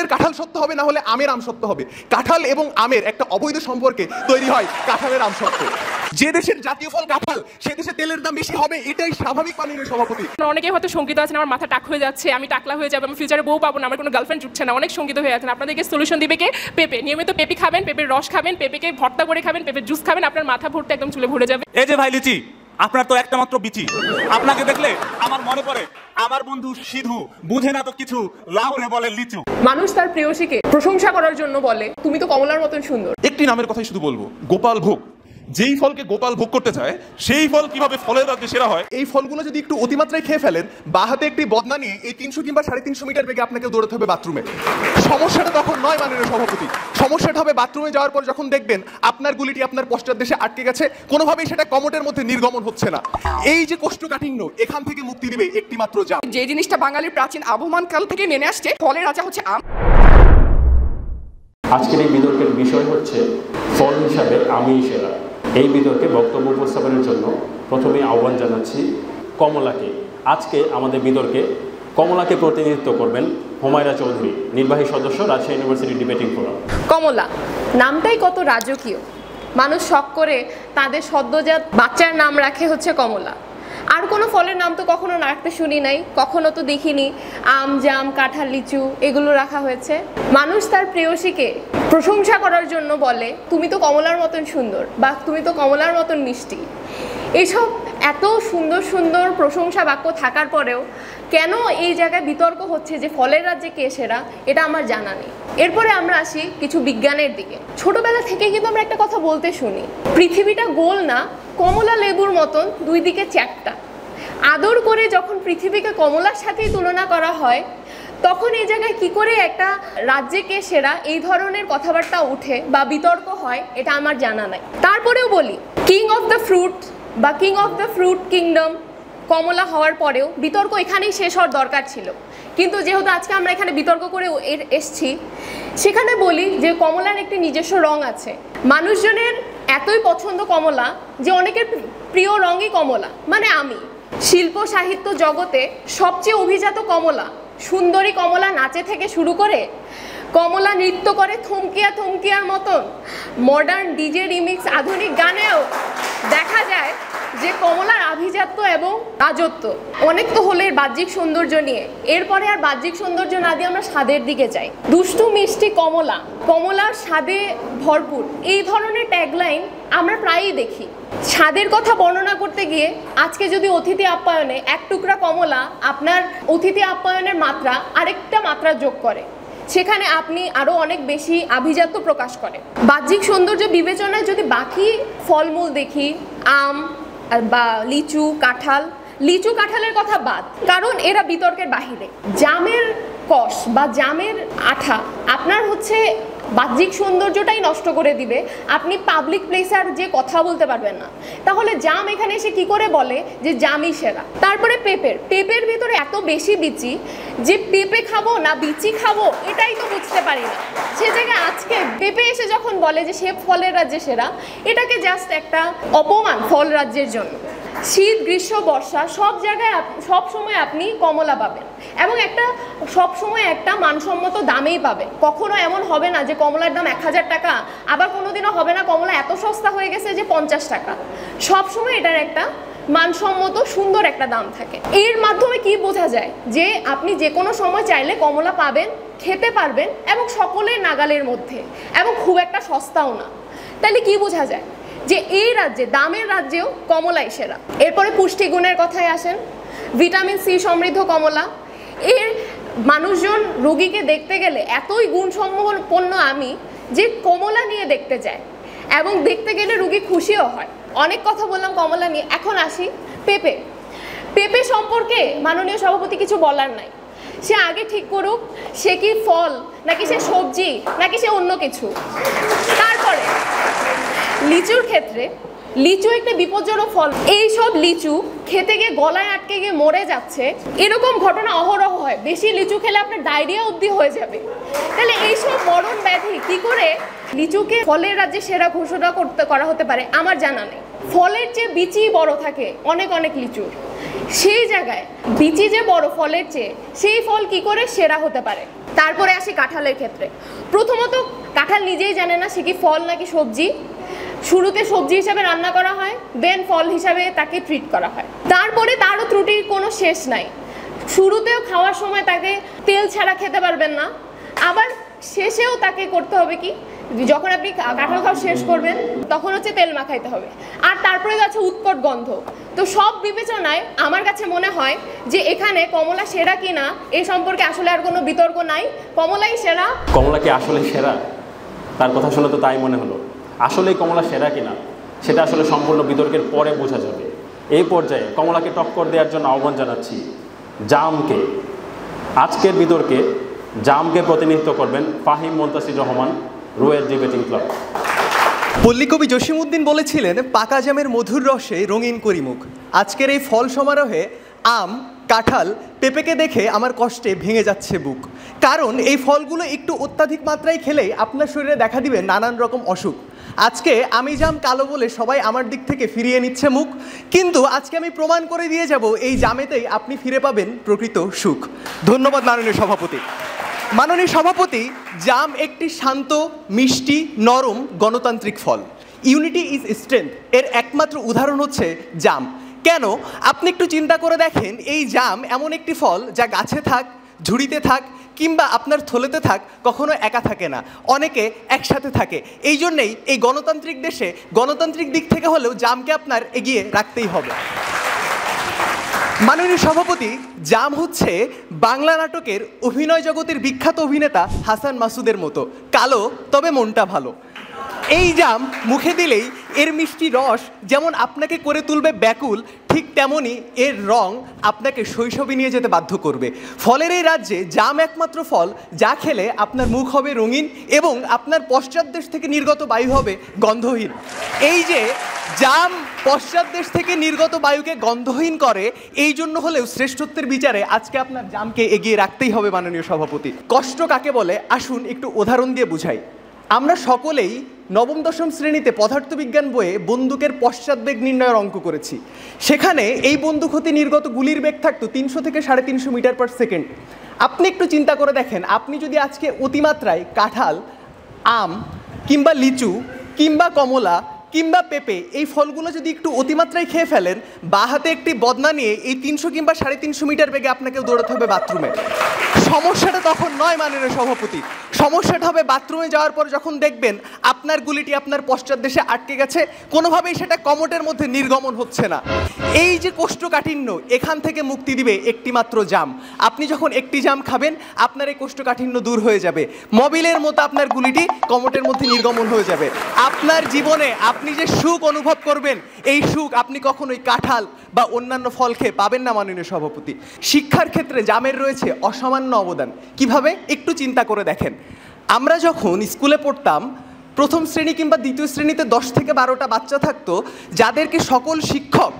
কাঁঠালের কাঁঠাল সত্য হবে, না হলে আমের আম সত্য হবে। কাঁঠাল এবং আমের একটা অবৈধ সম্পর্কে তৈরি হয় কাঁঠালের আম সত্য। যে দেশের জাতীয় ফল কাঁঠাল, সে দেশে তেলের দাম বেশি হবে, এটাই স্বাভাবিক মাননীয় সভাপতি। অনেকে হয়তো শঙ্কিত আছেন, আমার মাথা টাক হয়ে যাচ্ছে, আমি টাকলা হয়ে যাবো, আমি ফিউচারে বউ পাবো না, আমার কোনো গার্লফ্রেন্ড জুটছে না, অনেক শঙ্কিত হয়ে আছেন। আপনাদেরকে সলিউশন দিবে কে? পেঁপে। নিয়মিত পেঁপে খাবেন, পেঁপের রস খাবেন, পেঁপেকে ভর্তা করে খাবেন, পেঁপের জুস খাবেন, আপনার মাথা ভরতে একদম চুলে ভরে যাবে। এই যে ভাই লিচি, আপনার তো একটা মাত্র বিচি, আপনাকে দেখলে আমার মনে পড়ে আমার বন্ধু সিধু, বুঝে না তো কিছু, লাউরে বলে লিচু। মানুষ তার প্রেয়সীকে প্রশংসা করার জন্য বলে তুমি তো কমলার মতন সুন্দর। একটি নামের কথাই শুধু বলবো, গোপাল ভোগ। যেই ফলকে গোপাল ভোগ করতে চায়, সেই ফল কিভাবে ফলের রাজ্যে সেরা হয়। এই ফলগুলো যদি একটু অতিমাত্রায় খেয়ে ফেলেন, বা হাতে একটি বদনা নিয়ে এই 300 কিংবা 350 মিটার বেগে আপনাকে দৌড়াতে হবে বাথরুমে। সমস্যাটা তখন নয় মাননীয় সভাপতি, সমস্যাটা হবে বাথরুমে যাওয়ার পর যখন দেখবেন আপনার গুলিটি আপনার পশ্চাৎদেশে আটকে গেছে, কোনোভাবেই সেটা কমোটের মধ্যে নির্গমন হচ্ছে না। এই যে কোষ্ঠকাঠিন্য, এখান থেকে মুক্তি দিবে একটি মাত্র জাম। যে জিনিসটা বাঙালির প্রাচীন আবহমান কাল থেকে নেমে আসছে, ফলের রাজা হচ্ছে আম। আজকের এই বিতর্কের বিষয় হচ্ছে ফল হিসাবে আমই সেরা। এই বিতর্কে বক্তব্য উপস্থাপনের জন্য প্রথমে আহ্বান জানাচ্ছি কমলাকে। আজকে আমাদের বিতর্কে কমলাকে প্রতিনিধিত্ব করবেন হুমায়রা চৌধুরী, নির্বাহী সদস্য, রাজশাহী ইউনিভার্সিটি ডিবেটিং ফোরাম। কমলা নামটাই কত রাজকীয়, মানুষ শখ করে তাদের সদ্যজাত বাচ্চার নাম রাখে হচ্ছে কমলা। আর কোনো ফলের নাম তো কখনো রাখতে শুনি নাই, কখনো তো দেখিনি আম, জাম, কাঁঠাল, লিচু এগুলো রাখা হয়েছে। মানুষ তার প্রেয়সীকে প্রশংসা করার জন্য বলে তুমি তো কমলার মতন সুন্দর, বা তুমি তো কমলার মতন মিষ্টি। এইসব এত সুন্দর সুন্দর প্রশংসা বাক্য থাকার পরেও কেন এই জায়গায় বিতর্ক হচ্ছে যে ফলের রাজ্যে কে সেরা, এটা আমার জানা নেই। এরপরে আমরা আসি কিছু বিজ্ঞানের দিকে। ছোটবেলা থেকে কিন্তু আমরা একটা কথা বলতে শুনি, পৃথিবীটা গোল না, কমলা লেবুর মতন দুই দিকে চ্যাপ্টা। আদর করে যখন পৃথিবীকে কমলার সাথেই তুলনা করা হয়, তখন এই জায়গায় কি করে একটা রাজ্যে কে সেরা এই ধরনের কথাবার্তা উঠে বা বিতর্ক হয়, এটা আমার জানা নাই। তারপরেও বলি, কিং অফ দ্য ফ্রুট বা king of the fruit kingdom কমলা হওয়ার পরেও বিতর্ক এখানেই শেষ হওয়ার দরকার ছিল। কিন্তু যেহেতু আজকে আমরা এখানে বিতর্ক করে এসছি, সেখানে বলি যে কমলার একটি নিজস্ব রং আছে। মানুষজনের এতই পছন্দ কমলা যে অনেকের প্রিয় রঙই কমলা, মানে আমি। শিল্প সাহিত্য জগতে সবচেয়ে অভিজাত কমলা, সুন্দরী কমলা নাচে থেকে শুরু করে কমলা নৃত্য করে থমকিয়া থমকিয়ার মতন মডার্ন ডিজে রিমিক্স আধুনিক গানেও দেখা যায় যে কমলার আভিজাত্য এবং রাজত্ব। অনেক তো হলে বাহ্যিক সৌন্দর্য নিয়ে, এরপরে আর বাহ্যিক সৌন্দর্য না দিয়ে আমরা স্বাদের দিকে যাই। দুষ্টু মিষ্টি কমলা, কমলার স্বাদে ভরপুর, এই ধরনের ট্যাগলাইন আমরা প্রায়ই দেখি। স্বাদের কথা বর্ণনা করতে গিয়ে আজকে যদি অতিথি আপ্যায়নে এক টুকরা কমলা আপনার অতিথি আপ্যায়নের মাত্রা আরেকটা মাত্রা যোগ করে, সেখানে আপনি আরও অনেক বেশি আভিজাত্য প্রকাশ করে। বাহ্যিক সৌন্দর্য বিবেচনায় যদি বাকি ফলমূল দেখি, আম বা লিচু, কাঁঠাল, লিচু কাঁঠালের কথা বাদ, কারণ এরা বিতর্কের বাহিরে। জামের কষ বা জামের আঠা আপনার হচ্ছে বাহ্যিক সৌন্দর্যটাই নষ্ট করে দিবে, আপনি পাবলিক প্লেসে আর যে কথা বলতে পারবেন না। তাহলে জাম এখানে এসে কি করে বলে যে জামই সেরা? তারপরে পেঁপের ভিতরে এত বেশি বিচি যে পেঁপে খাবো না বিচি খাবো এটাই তো বুঝতে পারি না। সে জায়গায় আজকে পেঁপে এসে যখন বলে যে সে ফলের রাজ্যে সেরা, এটাকে জাস্ট একটা অপমান ফল রাজ্যের জন্য। শীত, গ্রীষ্ম, বর্ষা সব জায়গায় সব সময় আপনি কমলা পাবেন, এবং একটা সব সময় একটা মানসম্মত দামেই পাবেন। কখনো এমন হবে না যে কমলার দাম 1000 টাকা, আবার কোনোদিনও হবে না কমলা এত সস্তা হয়ে গেছে যে 50 টাকা। সব সময় এটার একটা মানসম্মত সুন্দর একটা দাম থাকে। এর মাধ্যমে কি বোঝা যায় যে আপনি যে কোনো সময় চাইলে কমলা পাবেন, খেতে পারবেন, এবং সকলের নাগালের মধ্যে, এবং খুব একটা সস্তাও না। তাহলে কি বোঝা যায় যে এই রাজ্যে, দামের রাজ্যেও কমলাই সেরা। এরপরে পুষ্টিগুণের কথায় আসেন, ভিটামিন সি সমৃদ্ধ কমলা। এর মানুষজন রোগীকে দেখতে গেলে এতই গুণসম্পন্ন আমি যে কমলা নিয়ে দেখতে যায়, এবং দেখতে গেলে রোগী খুশিও হয়। অনেক কথা বললাম কমলা নিয়ে, এখন আসি পেঁপে সম্পর্কে মাননীয় সভাপতি কিছু বলার নাই। সে আগে ঠিক করুক সে কি ফল নাকি সে সবজি নাকি সে অন্য কিছু। তারপরে লিচুর ক্ষেত্রে, লিচু একটা বিপজ্জনক ফল। এইসব লিচু খেতে গিয়ে গলায় আটকে গিয়ে মরে যাচ্ছে, এরকম ঘটনা অহরহ হয়। বেশি লিচু খেলে আপনার ডায়রিয়া অবধি হয়ে যাবে। তাহলে এইসব মরণ ব্যাধি কি করে লিচুকে ফলের রাজ্যে সেরা ঘোষণা করা হতে পারে আমার জানা নেই। ফলের চেয়ে বিচি বড় থাকে অনেক লিচুর, সেই জায়গায় বিচি যে বড় ফলের চেয়ে সেই ফল কি করে সেরা হতে পারে। তারপরে আসি কাঁঠালের ক্ষেত্রে। প্রথমত কাঁঠাল নিজেই জানে না সে কি ফল নাকি সবজি। শুরুতে সবজি হিসাবে রান্না করা হয়, দেন ফল হিসাবে তাকে ট্রিট করা হয়। তারপরে তারও ত্রুটির কোনো শেষ নাই। শুরুতেও খাওয়ার সময় তাকে তেল ছাড়া খেতে পারবেন না, আবার শেষেও তাকে করতে হবে কি, যখন আপনি কাঁঠাল খাওয়া শেষ করবেন তখন হচ্ছে তেল মাখাইতে হবে। আর তারপরে আছে উৎকট গন্ধ। তো সব বিবেচনায় আমার কাছে মনে হয় যে এখানে কমলা সেরা কিনা এই সম্পর্কে আসলে আর কোনো বিতর্ক নাই, কমলাই সেরা। কমলা কি আসলে সেরা? তার কথা শুনে তো তাই মনে হলো। আসলেই কমলা সেরা কিনা সেটা আসলে সম্পূর্ণ বিতর্কের পরে বোঝা যাবে। এই পর্যায়ে কমলাকে টক্কর দেওয়ার জন্য আহ্বান জানাচ্ছি জামকে। আজকের বিতর্কে জামকে প্রতিনিধিত্ব করবেন ফাহিম মুনতাসির রহমান, রুয়েট ডিবেটিং ক্লাব। পল্লীকবি জসিমউদ্দিন বলেছিলেন, পাকা জামের মধুর রসে রঙিন করি মুখ। আজকের এই ফল সমারোহে আম, কাঁঠাল, পেঁপেকে দেখে আমার কষ্টে ভেঙে যাচ্ছে বুক। কারণ এই ফলগুলো একটু অত্যাধিক মাত্রায় খেলেই আপনার শরীরে দেখা দিবে নানান রকম অসুখ। আজকে আমি জাম কালো বলে সবাই আমার দিক থেকে ফিরিয়ে নিচ্ছে মুখ, কিন্তু আজকে আমি প্রমাণ করে দিয়ে যাব এই জামেতেই আপনি ফিরে পাবেন প্রকৃত সুখ। ধন্যবাদ মাননীয় সভাপতি। মাননীয় সভাপতি, জাম একটি শান্ত, মিষ্টি, নরম গণতান্ত্রিক ফল। ইউনিটি ইজ স্ট্রেংথ এর একমাত্র উদাহরণ হচ্ছে জাম। কেন? আপনি একটু চিন্তা করে দেখেন, এই জাম এমন একটি ফল যা গাছে থাক, ঝুড়িতে থাক কিংবা আপনার থলেতে থাক, কখনো একা থাকে না, অনেকে একসাথে থাকে। এই জন্যেই এই গণতান্ত্রিক দেশে গণতান্ত্রিক দিক থেকে হলেও জামকে আপনার এগিয়ে রাখতেই হবে। মাননীয় সভাপতি, জাম হচ্ছে বাংলা নাটকের অভিনয় জগতের বিখ্যাত অভিনেতা হাসান মাসুদের মতো, কালো তবে মনটা ভালো। এই জাম মুখে দিলেই এর মিষ্টি রস যেমন আপনাকে করে তুলবে ব্যাকুল, ঠিক তেমনই এর রং আপনাকে শৈশবে নিয়ে যেতে বাধ্য করবে। ফলের এই রাজ্যে জাম একমাত্র ফল যা খেলে আপনার মুখ হবে রঙিন এবং আপনার পশ্চাৎ দেশ থেকে নির্গত বায়ু হবে গন্ধহীন। এই যে জাম পশ্চাৎ দেশ থেকে নির্গত বায়ুকে গন্ধহীন করে, এই জন্য হলেও শ্রেষ্ঠত্বের বিচারে আজকে আপনার জামকে এগিয়ে রাখতেই হবে মাননীয় সভাপতি। কষ্ট কাকে বলে আসুন একটু উদাহরণ দিয়ে বুঝাই। আমরা সকলেই নবম দশম শ্রেণীতে পদার্থবিজ্ঞান বইয়ে বন্দুকের পশ্চাৎবেগ নির্ণয়ের অঙ্ক করেছি। সেখানে এই বন্দুক হতে নির্গত গুলির বেগ থাকতো 300 থেকে 350 মিটার পার সেকেন্ড। আপনি একটু চিন্তা করে দেখেন, আপনি যদি আজকে অতিমাত্রায় কাঁঠাল, আম কিংবা লিচু কিংবা কমলা কিংবা পেঁপে এই ফলগুলো যদি একটু অতিমাত্রায় খেয়ে ফেলেন, বা হাতে একটি বদনা নিয়ে এই 300 কিংবা 350 মিটার বেগে আপনাকে দৌড়াতে হবে বাথরুমে। সমস্যাটা তখন নয় মাননীয় সভাপতি, সমস্যাটা হবে বাথরুমে যাওয়ার পর যখন দেখবেন আপনার গুলিটি আপনার পশ্চাৎ দেশে আটকে গেছে, কোনোভাবেই সেটা কমোটের মধ্যে নির্গমন হচ্ছে না। এই যে কোষ্ঠকাঠিন্য, এখান থেকে মুক্তি দিবে একটি মাত্র জাম। আপনি যখন একটি জাম খাবেন আপনার এই কোষ্ঠকাঠিন্য দূর হয়ে যাবে, মবিলের মতো আপনার গুলিটি কমোটের মধ্যে নির্গমন হয়ে যাবে। আপনার জীবনে আপনি যে সুখ অনুভব করবেন, এই সুখ আপনি কখনোই কাঁঠাল বা অন্যান্য ফল খেয়ে পাবেন না মাননীয় সভাপতি। শিক্ষার ক্ষেত্রে জামের রয়েছে অসামান্য অবদান। কিভাবে? একটু চিন্তা করে দেখেন। আমরা যখন স্কুলে পড়তাম, প্রথম শ্রেণী কিংবা দ্বিতীয় শ্রেণীতে 10 থেকে 12টা বাচ্চা থাকতো, যাদেরকে সকল শিক্ষক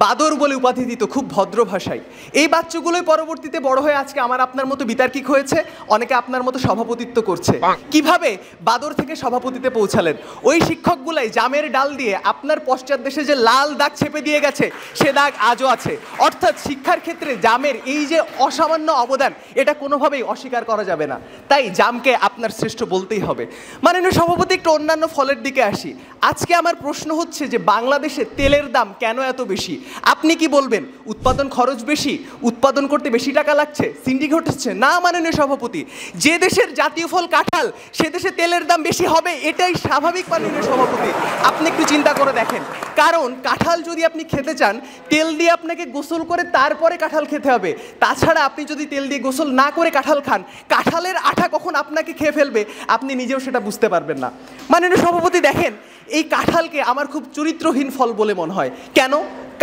বাদর বলে উপাধি দিত খুব ভদ্র ভাষায়। এই বাচ্চাগুলোই পরবর্তীতে বড় হয়ে আজকে আমার আপনার মতো বিতার্কিক হয়েছে, অনেকে আপনার মতো সভাপতিত্ব করছে। কিভাবে বাদর থেকে সভাপতিতে পৌঁছালেন? ওই শিক্ষকগুলাই জামের ডাল দিয়ে আপনার পশ্চাৎ দেশে যে লাল দাগ ছেপে দিয়ে গেছে, সে দাগ আজও আছে। অর্থাৎ শিক্ষার ক্ষেত্রে জামের এই যে অসামান্য অবদান, এটা কোনোভাবেই অস্বীকার করা যাবে না। তাই জামকে আপনার শ্রেষ্ঠ বলতেই হবে। মাননীয় সভাপতি, একটু অন্যান্য ফলের দিকে আসি। আজকে আমার প্রশ্ন হচ্ছে যে বাংলাদেশে তেলের দাম কেন এত বেশি? আপনি কি বলবেন উৎপাদন খরচ বেশি, উৎপাদন করতে বেশি টাকা লাগছে, সিন্ডিকেট হচ্ছে? না মাননীয় সভাপতি, যে দেশের জাতীয় ফল কাঁঠাল, সে দেশে তেলের দাম বেশি হবে, এটাই স্বাভাবিক মাননীয় সভাপতি। আপনি একটু চিন্তা করে দেখেন, কারণ কাঁঠাল যদি আপনি খেতে চান, তেল দিয়ে আপনাকে গোসল করে তারপরে কাঁঠাল খেতে হবে। তাছাড়া আপনি যদি তেল দিয়ে গোসল না করে কাঁঠাল খান, কাঁঠালের আঠা কখন আপনাকে খেয়ে ফেলবে আপনি নিজেও সেটা বুঝতে পারবেন না। মাননীয় সভাপতি, দেখেন এই কাঁঠালকে আমার খুব চরিত্রহীন ফল বলে মনে হয়। কেন?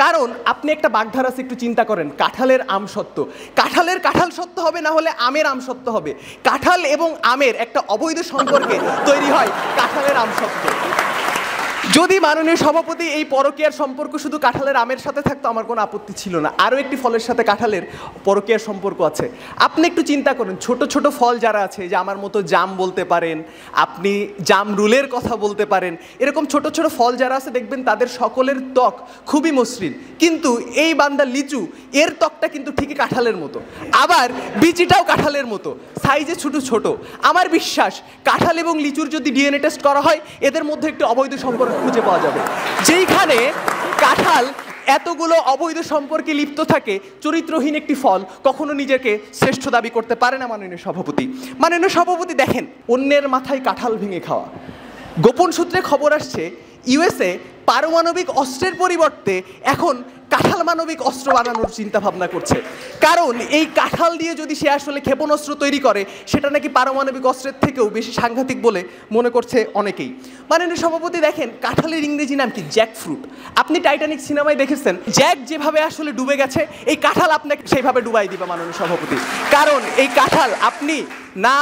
কারণ আপনি একটা বাগধারা একটু চিন্তা করেন, কাঁঠালের আম সত্য, কাঁঠালের কাঁঠাল সত্য হবে, না হলে আমের আম সত্য হবে। কাঁঠাল এবং আমের একটা অবৈধ সম্পর্কে তৈরি হয় কাঁঠালের আম সত্য। যদি মাননীয় সভাপতি এই পরকীয়ার সম্পর্ক শুধু কাঁঠালের আমের সাথে থাকতো আমার কোনো আপত্তি ছিল না, আরও একটি ফলের সাথে কাঁঠালের পরকীয়ার সম্পর্ক আছে। আপনি একটু চিন্তা করেন, ছোট ছোট ফল যারা আছে, যে আমার মতো জাম বলতে পারেন, আপনি জাম রুলের কথা বলতে পারেন, এরকম ছোট ছোট ফল যারা আছে দেখবেন তাদের সকলের ত্বক খুবই মসৃণ, কিন্তু এই বান্দা লিচু, এর ত্বকটা কিন্তু ঠিকই কাঁঠালের মতো, আবার বিচিটাও কাঁঠালের মতো, সাইজে ছোট ছোট। আমার বিশ্বাস কাঁঠাল এবং লিচুর যদি ডিএনএ টেস্ট করা হয় এদের মধ্যে একটি অবৈধ সম্পর্ক খুঁজে পাওয়া যাবে। যেইখানে কাঁঠাল এতগুলো অবৈধ সম্পর্কে লিপ্ত থাকে, চরিত্রহীন একটি ফল কখনো নিজেকে শ্রেষ্ঠ দাবি করতে পারে না মাননীয় সভাপতি। মাননীয় সভাপতি দেখেন, অন্যের মাথায় কাঁঠাল ভেঙে খাওয়া। গোপন সূত্রে খবর আসছে ইউএসএ পারমাণবিক অস্ত্রের পরিবর্তে এখন কাঁঠাল মানবিক অস্ত্র বানানোর চিন্তা ভাবনা করছে, কারণ এই কাঁঠাল দিয়ে যদি সে আসলে ক্ষেপণাস্ত্র তৈরি করে সেটা নাকি পারমাণবিক অস্ত্রের থেকেও বেশি সাংঘাতিক বলে মনে করছে অনেকেই। মাননীয় সভাপতি দেখেন, কাঁঠালের ইংরেজি নাম কি? Jack fruit. আপনি টাইটানিক সিনেমায় দেখেছেন জ্যাক যেভাবে আসলে ডুবে গেছে, এই কাঁঠাল আপনাকে সেইভাবে ডুবাই দিবে মাননীয় সভাপতি, কারণ এই কাঁঠাল আপনি না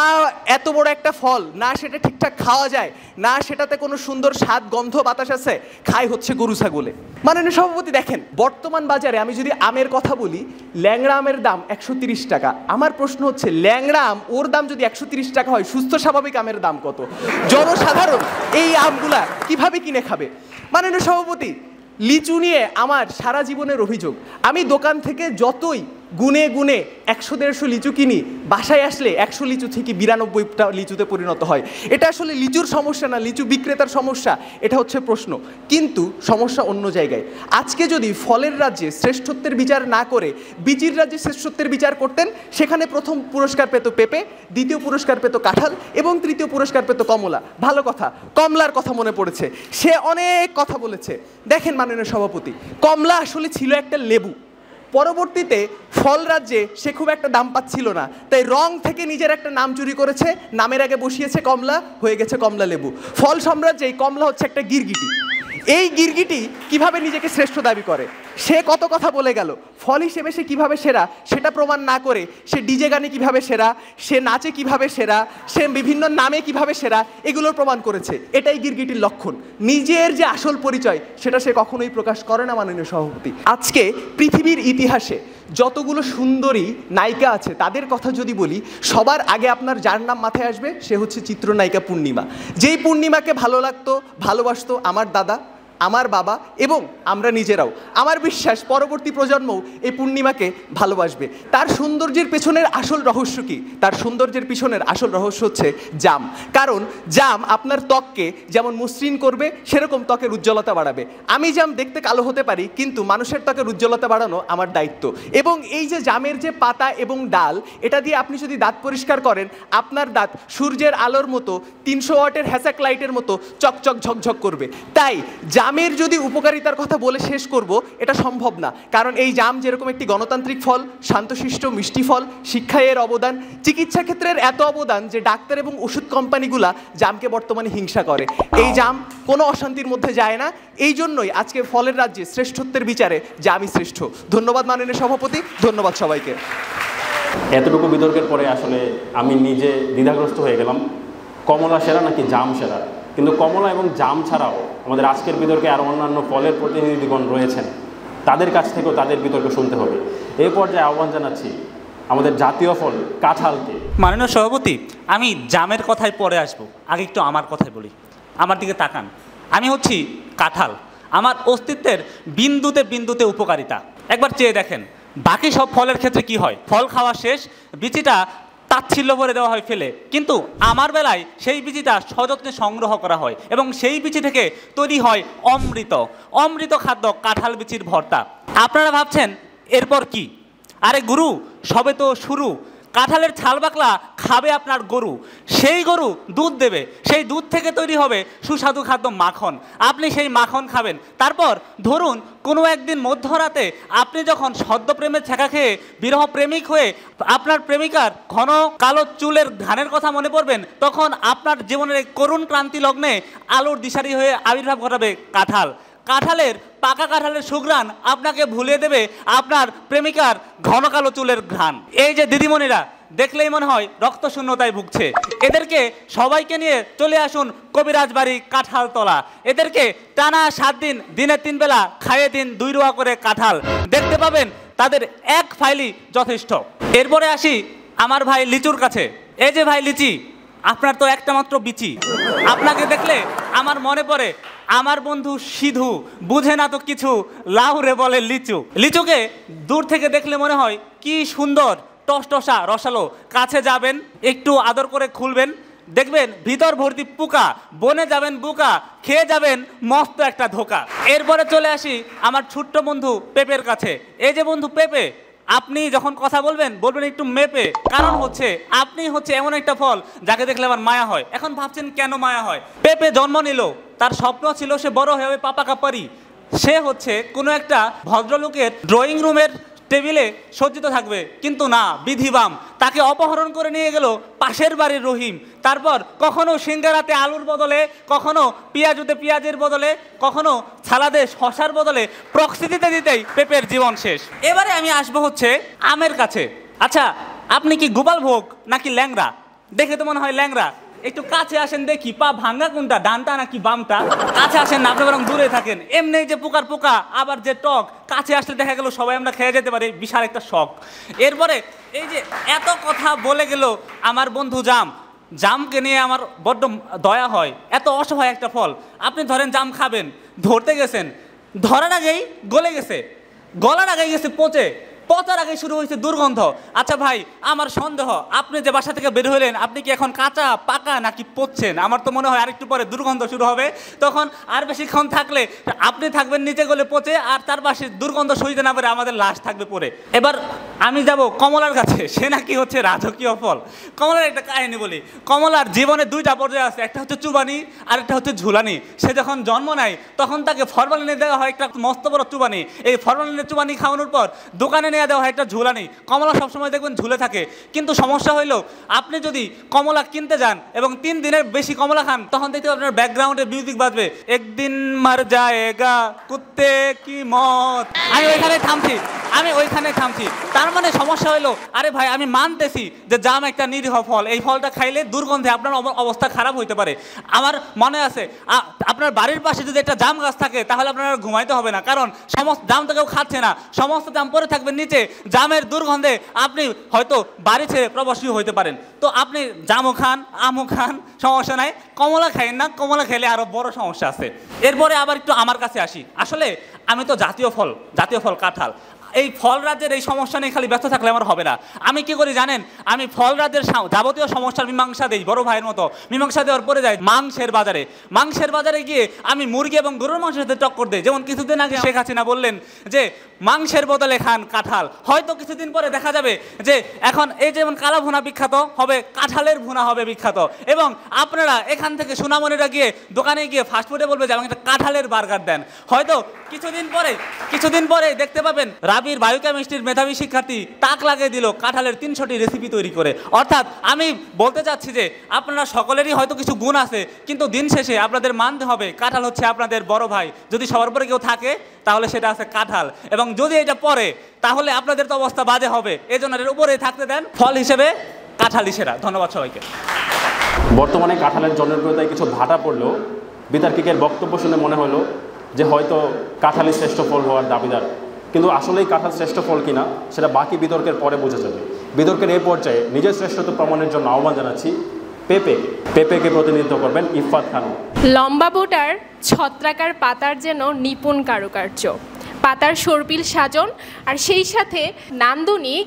এত বড় একটা ফল, না সেটা ঠিকঠাক খাওয়া যায়, না সেটাতে কোনো সুন্দর স্বাদ গন্ধ বাতাস আছে, খায় হচ্ছে গরু ছাগলে। মাননীয় সভাপতি দেখেন, বর্তমান বাজারে আমি যদি আমের কথা বলি, ল্যাংড়া আমের দাম 130 টাকা। আমার প্রশ্ন হচ্ছে, ল্যাংড়া আম ওর দাম যদি 130 টাকা হয়, সুস্থ স্বাভাবিক আমের দাম কত? জনসাধারণ এই আমগুলা কিভাবে কিনে খাবে? মাননীয় সভাপতি, লিচু নিয়ে আমার সারা জীবনের অভিযোগ, আমি দোকান থেকে যতই গুনে গুনে 100-150 লিচু কিনি, বাসায় আসলে 100 লিচু থেকে 92টা লিচুতে পরিণত হয়। এটা আসলে লিচুর সমস্যা না, লিচু বিক্রেতার সমস্যা, এটা হচ্ছে প্রশ্ন। কিন্তু সমস্যা অন্য জায়গায়। আজকে যদি ফলের রাজ্যে শ্রেষ্ঠত্বের বিচার না করে বিচির রাজ্যে শ্রেষ্ঠত্বের বিচার করতেন, সেখানে প্রথম পুরস্কার পেত পেঁপে, দ্বিতীয় পুরস্কার পেত কাঁঠাল এবং তৃতীয় পুরস্কার পেত কমলা। ভালো কথা, কমলার কথা মনে পড়েছে, সে অনেক কথা বলেছে। দেখেন মাননীয় সভাপতি, কমলা আসলে ছিল একটা লেবু, পরবর্তীতে ফল রাজ্যে সে খুব একটা দাম পাচ্ছিল না, তাই রং থেকে নিজের একটা নাম চুরি করেছে, নামের আগে বসিয়েছে কমলা, হয়ে গেছে কমলা লেবু। ফল সাম্রাজ্যে কমলা হচ্ছে একটা গিরগিটি। এই গিরগিটি কিভাবে নিজেকে শ্রেষ্ঠ দাবি করে? সে কত কথা বলে গেল, ফল হিসেবে সে কিভাবে সেরা সেটা প্রমাণ না করে সে ডিজে গানে কিভাবে সেরা, সে নাচে কিভাবে সেরা, সে বিভিন্ন নামে কিভাবে সেরা, এগুলোর প্রমাণ করেছে। এটাই গিরগিটির লক্ষণ। নিজের যে আসল পরিচয় সেটা সে কখনোই প্রকাশ করে না মাননীয় সভাপতি। আজকে পৃথিবীর ইতিহাসে যতগুলো সুন্দরী নায়িকা আছে তাদের কথা যদি বলি, সবার আগে আপনার যার নাম মাথায় আসবে সে হচ্ছে চিত্রনায়িকা পূর্ণিমা। যেই পূর্ণিমাকে ভালো লাগতো, ভালোবাসতো আমার দাদা, আমার বাবা এবং আমরা নিজেরাও। আমার বিশ্বাস পরবর্তী প্রজন্মও এই পূর্ণিমাকে ভালোবাসবে। তার সৌন্দর্যের পেছনের আসল রহস্য কি? তার সৌন্দর্যের পিছনের আসল রহস্য হচ্ছে জাম। কারণ জাম আপনার ত্বককে যেমন মসৃণ করবে, সেরকম ত্বকের উজ্জ্বলতা বাড়াবে। আমি জাম দেখতে কালো হতে পারি, কিন্তু মানুষের ত্বকের উজ্জ্বলতা বাড়ানো আমার দায়িত্ব। এবং এই যে জামের যে পাতা এবং ডাল, এটা দিয়ে আপনি যদি দাঁত পরিষ্কার করেন, আপনার দাঁত সূর্যের আলোর মতো 300 ওয়াটের হ্যাসাক লাইটের মতো চকচক ঝকঝক করবে। তাই জামের যদি উপকারিতার কথা বলে শেষ করব, এটা সম্ভব না। কারণ এই জাম যেরকম একটি গণতান্ত্রিক ফল, শান্তশিষ্ট মিষ্টি ফল, শিক্ষায় এর অবদান, চিকিৎসা ক্ষেত্রের এত অবদান যে ডাক্তার এবং ওষুধ কোম্পানিগুলা জামকে বর্তমানে হিংসা করে। এই জাম কোনো অশান্তির মধ্যে যায় না, এই জন্যই আজকে ফলের রাজ্যে শ্রেষ্ঠত্বের বিচারে জামই শ্রেষ্ঠ। ধন্যবাদ মাননীয় সভাপতি, ধন্যবাদ সবাইকে। এতটুকু বিতর্কের পরে আসলে আমি নিজে দ্বিধাগ্রস্ত হয়ে গেলাম, কমলা সেরা নাকি জাম সেরা। কিন্তু কমলা এবং জাম ছাড়াও আমাদের আজকের বিতর্কে আরও অন্যান্য ফলের প্রতিনিধিগণ রয়েছেন, তাদের কাছ থেকেও তাদের বিতর্ক শুনতে হবে। এই পর্যায়ে আহ্বান জানাচ্ছি আমাদের জাতীয় ফল কাঁঠালকে। মাননীয় সভাপতি, আমি জামের কথায় পরে আসবো, আগে একটু আমার কথাই বলি। আমার দিকে তাকান, আমি হচ্ছি কাঁঠাল। আমার অস্তিত্বের বিন্দুতে বিন্দুতে উপকারিতা একবার চেয়ে দেখেন। বাকি সব ফলের ক্ষেত্রে কি হয়? ফল খাওয়া শেষ, বিচিটা তাচ্ছিল্য ভরে দেওয়া হয় ফেলে, কিন্তু আমার বেলায় সেই বিচিটা সযত্নে সংগ্রহ করা হয় এবং সেই বিচি থেকে তৈরি হয় অমৃত। অমৃত খাদ্য কাঁঠাল বিচির ভর্তা। আপনারা ভাবছেন এরপর কি? আরে গুরু, সবে তো শুরু। কাঁঠালের ছাল বাকলা খাবে আপনার গরু, সেই গরু দুধ দেবে, সেই দুধ থেকে তৈরি হবে সুস্বাদু খাদ্য মাখন। আপনি সেই মাখন খাবেন। তারপর ধরুন কোনো একদিন মধ্যরাতে আপনি যখন সদ্য প্রেমের ছ্যাঁকা খেয়ে বিরহ প্রেমিক হয়ে আপনার প্রেমিকার ঘন কালো চুলের ঘানের কথা মনে পড়বেন, তখন আপনার জীবনের এই করুণ ক্রান্তি লগ্নে আলোর দিশারি হয়ে আবির্ভাব ঘটাবে কাঁঠাল। কাঁঠালের পাকা কাঁঠালের সুঘ্রাণ আপনাকে ভুলিয়ে দেবে আপনার প্রেমিকার ঘন কালো চুলের ঘ্রাণ। এই যে দিদিমণিরা দেখলেই মনে হয় রক্ত শূন্যতায় ভুগছে। এদেরকে সবাইকে নিয়ে চলে আসুন কবিরাজ বাড়ি কাঁঠালতলা। এদেরকে টানা 7 দিন দিনে 3 বেলা খাইয়ে দিন 2 রুয়া করে কাঁঠাল, দেখতে পাবেন তাদের এক ফাইলই যথেষ্ট। এরপরে আসি আমার ভাই লিচুর কাছে। এই যে ভাই লিচি, আপনার তো একটা মাত্র বিচি, আপনাকে দেখলে আমার মনে পড়ে আমার বন্ধু সিধু, বুঝে না তো কিছু, লাউরে বলে লিচু। লিচুকে দূর থেকে দেখলে মনে হয় কি সুন্দর টসটসা রসালো। কাছে যাবেন, একটু আদর করে খুলবেন, দেখবেন ভিতর ভর্তি পোকা, বনে যাবেন বুকা, খেয়ে যাবেন মস্ত একটা ধোকা। এরপরে চলে আসি আমার ছোট্ট বন্ধু পেঁপের কাছে। এই যে বন্ধু পেঁপে, আপনি যখন কথা বলবেন বলবেন একটু মেপে, কারণ হচ্ছে আপনি হচ্ছে এমন একটা ফল যাকে দেখলে আমার মায়া হয়। এখন ভাবছেন কেন মায়া হয়? পেঁপে জন্ম নিল, তার স্বপ্ন ছিল সে বড় হয়ে পাপা কাপারি। সে হচ্ছে কোনো একটা ভদ্রলোকের ড্রয়িং রুমের টেবিলে সজ্জিত থাকবে, কিন্তু না, বিধিবাম তাকে অপহরণ করে নিয়ে গেল পাশের বাড়ির রহিম। তারপর কখনো সিঙ্গারাতে আলুর বদলে, কখনো পেঁয়াজুতে পেঁয়াজের বদলে, কখনো সালাদে শশার বদলে প্রক্সি দিতে দিতেই পেঁপের জীবন শেষ। এবারে আমি আসবো হচ্ছে আমের কাছে। আচ্ছা, আপনি কি গোপাল ভোগ নাকি ল্যাংড়া? দেখে তো মনে হয় ল্যাংড়া। একটু কাছে আসেন দেখি, পা ভাঙ্গা কোনটা, ডানটা নাকি বামটা? কাছে আসেন না, আপনি বরং দূরে থাকেন। এমনি যে পোকার পোকা, আবার যে টক, কাছে আসলে দেখা গেল সবাই আমরা খেয়ে যেতে পারি, বিশাল একটা শখ। এরপরে এই যে এত কথা বলে গেল আমার বন্ধু জাম, জামকে নিয়ে আমার বড্ড দয়া হয়। এত অসহায় একটা ফল। আপনি ধরেন জাম খাবেন, ধরতে গেছেন, ধরার আগেই গলে গেছে, গলার আগেই গেছে পচে, পচার আগে শুরু হয়েছে দুর্গন্ধ। আচ্ছা ভাই, আমার সন্দেহ, আপনি যে বাসা থেকে বের হলেন, আপনি কি এখন কাঁচা পাকা নাকি পচছেন? আমার তো মনে হয় আরেকটু পরে দুর্গন্ধ শুরু হবে। তখন আর বেশিক্ষণ থাকলে আপনি থাকবেন নিচে গলে পচে, আর তার পাশে দুর্গন্ধ সইতে না পারে আমাদের লাশ থাকবে পরে। এবার আমি যাব কমলার কাছে। সে নাকি হচ্ছে রাজকীয় ফল। কমলার একটা কাহিনী বলি। কমলার জীবনে 2টা পর্যায়ে আছে, একটা হচ্ছে চুবানি আর একটা হচ্ছে ঝুলানি। সে যখন জন্ম নেয় তখন তাকে ফরমালিনে দেওয়া হয় একটা মস্ত বড় চুবানি। এই ফরমালিনের চুবানি খাওয়ানোর পর দোকানে নিয়ে দেওয়া হয় একটা ঝুলানি। কমলা সবসময় দেখবেন ঝুলে থাকে, কিন্তু সমস্যা হইলো আপনি যদি কমলা কিনতে যান এবং 3 দিনের বেশি কমলা খান, তখন দেখতে আপনার ব্যাকগ্রাউন্ডে মিউজিক বাজবে, একদিন মার যায়গা কুত্তে কি মত। আমি ওইখানে থামছি। তার মানে সমস্যা হইলো, আরে ভাই আমি মানতেছি যে জাম একটা নিরীহ ফল, এই ফলটা খাইলে দুর্গন্ধে আপনার অবস্থা খারাপ হইতে পারে। আমার মনে আছে আপনার বাড়ির পাশে যদি একটা জাম গাছ থাকে তাহলে আপনার ঘুমাইতে হবে না, কারণ সমস্ত জাম তো কেউ খাচ্ছে না, সমস্ত জাম পরে থাকবে নিচে। জামের দুর্গন্ধে আপনি হয়তো বাড়ি ছেড়ে প্রবাসীও হইতে পারেন। তো আপনি জামও খান, আমও খান, সমস্যা নাই, কমলা খাইন না, কমলা খেলে আরো বড় সমস্যা আছে। এরপরে আবার একটু আমার কাছে আসি। আসলে আমি তো জাতীয় ফল কাঁঠাল। এই ফল রাজ্যের এই সমস্যা নিয়ে খালি ব্যস্ত থাকলে আমার হবে না। আমি কি করি জানেন? আমি ফল রাজ্যের যাবতীয় সমস্যার মীমাংসা দিই, বড় ভাইয়ের মতো মীমাংসা দেওয়ার পরে যাই মাংসের বাজারে গিয়ে আমি মুরগি এবং গরুর মাংসের সাথে টক্কর দিই। যেমন কিছুদিন আগে শেখ হাসিনা বললেন যে মাংসের বদলে খান কাঁঠাল। হয়তো কিছুদিন পরে দেখা যাবে যে এখন এই যেমন কালা ভুনা বিখ্যাত হবে, কাঁঠালের ভুনা হবে বিখ্যাত। এবং আপনারা এখান থেকে সুনামনিরা গিয়ে দোকানে গিয়ে ফাস্টফুডে বলবে যে আমাকে একটা কাঁঠালের বার্গার দেন। হয়তো কিছুদিন পরে দেখতে পাবেন রাবির বায়োকেমিস্ট্রির মেধাবী শিক্ষার্থী তাক লাগিয়ে দিল কাঁঠালের 300টি রেসিপি তৈরি করে। অর্থাৎ আমি বলতে চাচ্ছি যে আপনারা সকলেরই হয়তো কিছু গুণ আছে, কিন্তু দিন শেষে আপনাদের মানতে হবে কাঁঠাল হচ্ছে আপনাদের বড় ভাই। যদি সবার পরে কেউ থাকে তাহলে সেটা আছে কাঁঠাল, এবং যদি এটা পরে তাহলে আপনাদের তো অবস্থা বাজে হবে। এই জন্য এর উপরেই থাকতে দেন, ফল হিসেবে কাঁঠালই সেরা। ধন্যবাদ সবাইকে। বর্তমানে কাঁঠালের জনপ্রিয়তায় কিছু ভাটা পড়লেও বিতার্কিকের বক্তব্য শুনে মনে হলো যে হয়তো কাঁঠালই শ্রেষ্ঠ ফল হওয়ার দাবিদার, কিন্তু আসলেই কাঁঠাল শ্রেষ্ঠ ফল কিনা সেটা বাকি বিতর্কের পরে বোঝা যাবে। বিতর্কের এই পর্যায়ে নিজের শ্রেষ্ঠত্ব প্রমাণের জন্য আহ্বান জানাচ্ছি পেঁপেকে প্রতিনিধিত্ব করবেন ইফফাত খানম। লম্বা বোটার ছত্রাকার পাতার যেন নিপুণ কারুকার্য, পাতার সর্পিল সাজন, আর সেই সাথে নান্দনিক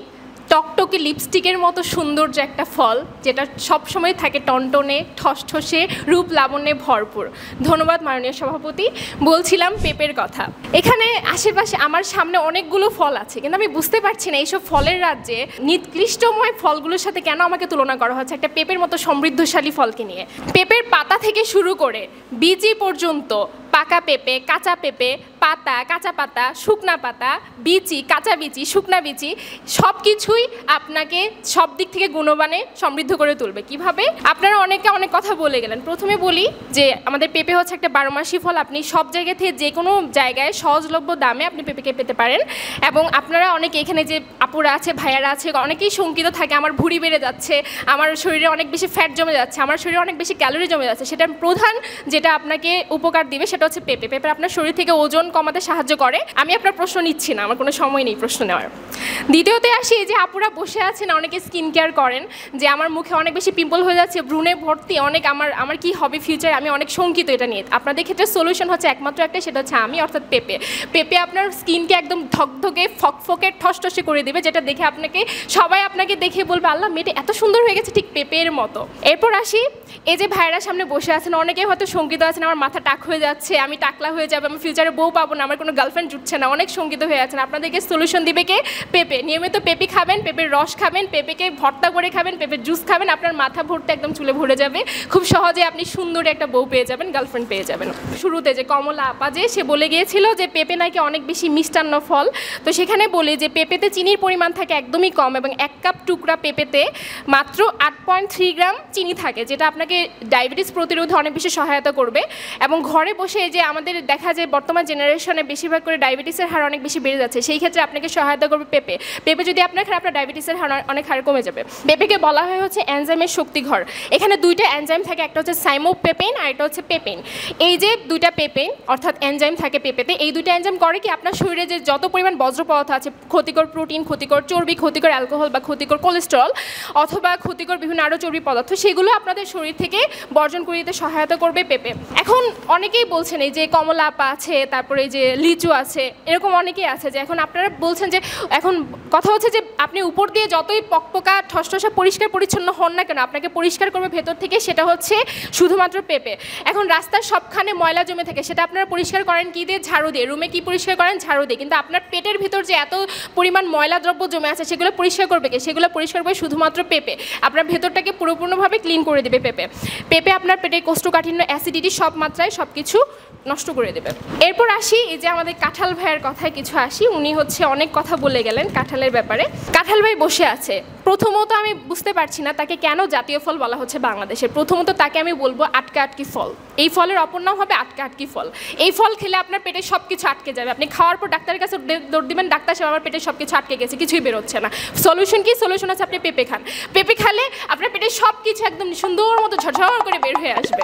টকটকে লিপস্টিকের মতো সৌন্দর্য একটা ফল, যেটা সবসময় থাকে টনটনে ঠসঠসে রূপ লাবণ্যে ভরপুর। ধন্যবাদ মাননীয় সভাপতি। বলছিলাম পেঁপের কথা। এখানে আশেপাশে আমার সামনে অনেকগুলো ফল আছে, কিন্তু আমি বুঝতে পারছি না এইসব ফলের রাজ্যে নিকৃষ্টময় ফলগুলোর সাথে কেন আমাকে তুলনা করা হচ্ছে একটা পেঁপের মতো সমৃদ্ধশালী ফলকে নিয়ে। পেঁপের পাতা থেকে শুরু করে বীজি পর্যন্ত পাকা পেঁপে, কাঁচা পেঁপে, পাতা, কাঁচা পাতা, শুকনা পাতা, বিচি, কাঁচা বিচি, শুকনা বিচি সব কিছুই আপনাকে সব দিক থেকে গুণমানে সমৃদ্ধ করে তুলবে। কিভাবে? আপনারা অনেকে অনেক কথা বলে গেলেন। প্রথমে বলি যে আমাদের পেঁপে হচ্ছে একটা 12 মাসি ফল। আপনি সব জায়গা থেকে যে কোনো জায়গায় সহজলভ্য দামে আপনি পেঁপেকে পেতে পারেন। এবং আপনারা অনেকে এখানে যে আপুরা আছে, ভাইয়ারা আছে, অনেকেই শঙ্কিত থাকে আমার ভুঁড়ি বেড়ে যাচ্ছে, আমার শরীরে অনেক বেশি ফ্যাট জমে যাচ্ছে, আমার শরীরে অনেক বেশি ক্যালোরি জমে যাচ্ছে। সেটা প্রধান যেটা আপনাকে উপকার দিবে সেটা হচ্ছে পেঁপে। পেঁপে আপনার শরীর থেকে ওজন কমাতে সাহায্য করে। আমি আপনার প্রশ্ন নিচ্ছি না, আমার কোনো সময় নেই প্রশ্ন নেওয়ার। দ্বিতীয়তে আসি, যে আপুরা বসে আছেন অনেকে স্কিন কেয়ার করেন, যে আমার মুখে অনেক বেশি পিম্পল হয়ে যাচ্ছে, ব্রুনে ভর্তি, অনেক আমার কি হবে ফিউচারে, আমি অনেক শঙ্কিত এটা নিয়ে। আপনাদের ক্ষেত্রে সলিউশন হচ্ছে একমাত্র একটা, সেটা হচ্ছে আমি, অর্থাৎ পেঁপে। পেঁপে আপনার স্কিনকে একদম ধকধকে ফকফকে ঠসঠসে করে দেবে, যেটা দেখে সবাই আপনাকে দেখে বলবে আল্লাহ মেয়েটা এত সুন্দর হয়ে গেছে, ঠিক পেঁপের মতো। এরপর আসি, এই যে ভাইরা সামনে বসে আছেন অনেকে হয়তো শঙ্কিত আছেন, আমার মাথা টাক হয়ে যাচ্ছে, আমি টাকলা হয়ে যাবে, আমি ফিউচারে বউ পাবো না, আমার কোনো গার্লফ্রেন্ড জুটছে না, অনেক শঙ্কিত হয়ে আছেন। আপনাদেরকে সলিউশন দিবে কে? পেঁপে। নিয়মিত পেঁপে খাবেন, পেঁপের রস খাবেন, পেঁপেকে ভর্তা করে খাবেন, পেঁপের জুস খাবেন, আপনার মাথা ভরতে একদম চুলে ভরে যাবে। খুব সহজে আপনি সুন্দর একটা বউ পেয়ে যাবেন, গার্লফ্রেন্ড পেয়ে যাবেন। শুরুতে যে কমলা আপা যে সে বলে গিয়েছিল যে পেঁপে নাকি অনেক বেশি মিষ্টান্ন ফল, তো সেখানে বলি যে পেঁপেতে চিনির পরিমাণ থাকে একদমই কম, এবং 1 কাপ টুকরা পেঁপেতে মাত্র 8.3 গ্রাম চিনি থাকে, যেটা আপনাকে ডায়াবেটিস প্রতিরোধে অনেক বেশি সহায়তা করবে। এবং ঘরে বসে যে আমাদের দেখা যায় বর্তমান জেনারেশনে বেশিরভাগ করে ডায়াবেটিসের হার অনেক বেশি বেড়ে যাচ্ছে, সেই ক্ষেত্রে আপনাকে সহায়তা করবে পেঁপে। পেঁপে যদি আপনার খায়, আপনার ডায়াবেটিসের হার অনেক হার কমে যাবে। পেঁপেকে বলা হয় হচ্ছে এনজাইমের শক্তিঘর। এখানে 2টা এনজাইম থাকে, একটা হচ্ছে সাইমোপেপেইন আর একটা হচ্ছে পেপেইন। এই যে 2টা পেপেইন অর্থাৎ এনজাইম থাকে পেঁপেতে, এই 2টা এনজাইম করে কি আপনার শরীরে যে যত পরিমাণ বজ্র পদার্থ আছে, ক্ষতিকর প্রোটিন, ক্ষতিকর চর্বি, ক্ষতিকর অ্যালকোহল বা ক্ষতিকর কোলেস্টেরল অথবা ক্ষতিকর বিভিন্ন আরও চর্বি পদার্থ, সেগুলো আপনাদের শরীর থেকে বর্জন করে দিতে সহায়তা করবে পেঁপে। এখন অনেকেই বলছেন এই যে কমলা আপা আছে, তারপরে এই যে লিচু আছে, এরকম অনেকেই আছে যে এখন আপনারা বলছেন যে এখন কথা হচ্ছে যে আপনি উপর দিয়ে যতই পকপকা ঠসঠসা পরিষ্কার পরিচ্ছন্ন হন না কেন, আপনাকে পরিষ্কার করবে ভেতর থেকে, সেটা হচ্ছে শুধুমাত্র পেঁপে। এখন রাস্তার সবখানে ময়লা জমে থাকে, সেটা আপনারা পরিষ্কার করেন কি দিয়ে? ঝাড়ু দিয়ে। রুমে কি পরিষ্কার করেন? ঝাড়ু দিয়ে। কিন্তু আপনার পেটের ভিতর যে এত পরিমাণ ময়লা দ্রব্য জমে আছে, সেগুলো পরিষ্কার করবে কে? সেগুলো পরিষ্কার করবে শুধুমাত্র পেঁপে। আপনার ভেতরটাকে পুরোপূর্ণভাবে ক্লিন করে দেবে পেঁপে। পেঁপে আপনার পেটের কোষ্ঠকাঠিন্য, অ্যাসিডিটি সব মাত্রায় সব কিছু নষ্ট করে দেবে। এরপর আসি এই যে আমাদের কাঁঠাল ভাইয়ের কথায় কিছু আসি। উনি হচ্ছে অনেক কথা বলে গেলেন কাঁঠালের ব্যাপারে। কাঁঠাল ভাই বসে আছে, প্রথমত আমি বুঝতে পারছি না তাকে কেন জাতীয় ফল বলা হচ্ছে বাংলাদেশের। প্রথমত তাকে আমি বলবো আটকা আটকি ফল। এই ফলের অপর নাম হবে আটকা আটকি ফল। এই ফল খেলে আপনার পেটে সব কিছু আটকে যাবে। আপনি খাওয়ার পর ডাক্তারের কাছে দৌড় দিবেন, ডাক্তার সাহেব আমার পেটে সব কিছু আটকে গেছে, কিছুই বেরোচ্ছে না। সলিউশন কি? সলিউশন আছে আপনি পেঁপে খান। পেঁপে খেলে আপনার পেটে সব কিছু একদম সুন্দর মতো ঝরঝর করে বের হয়ে আসবে।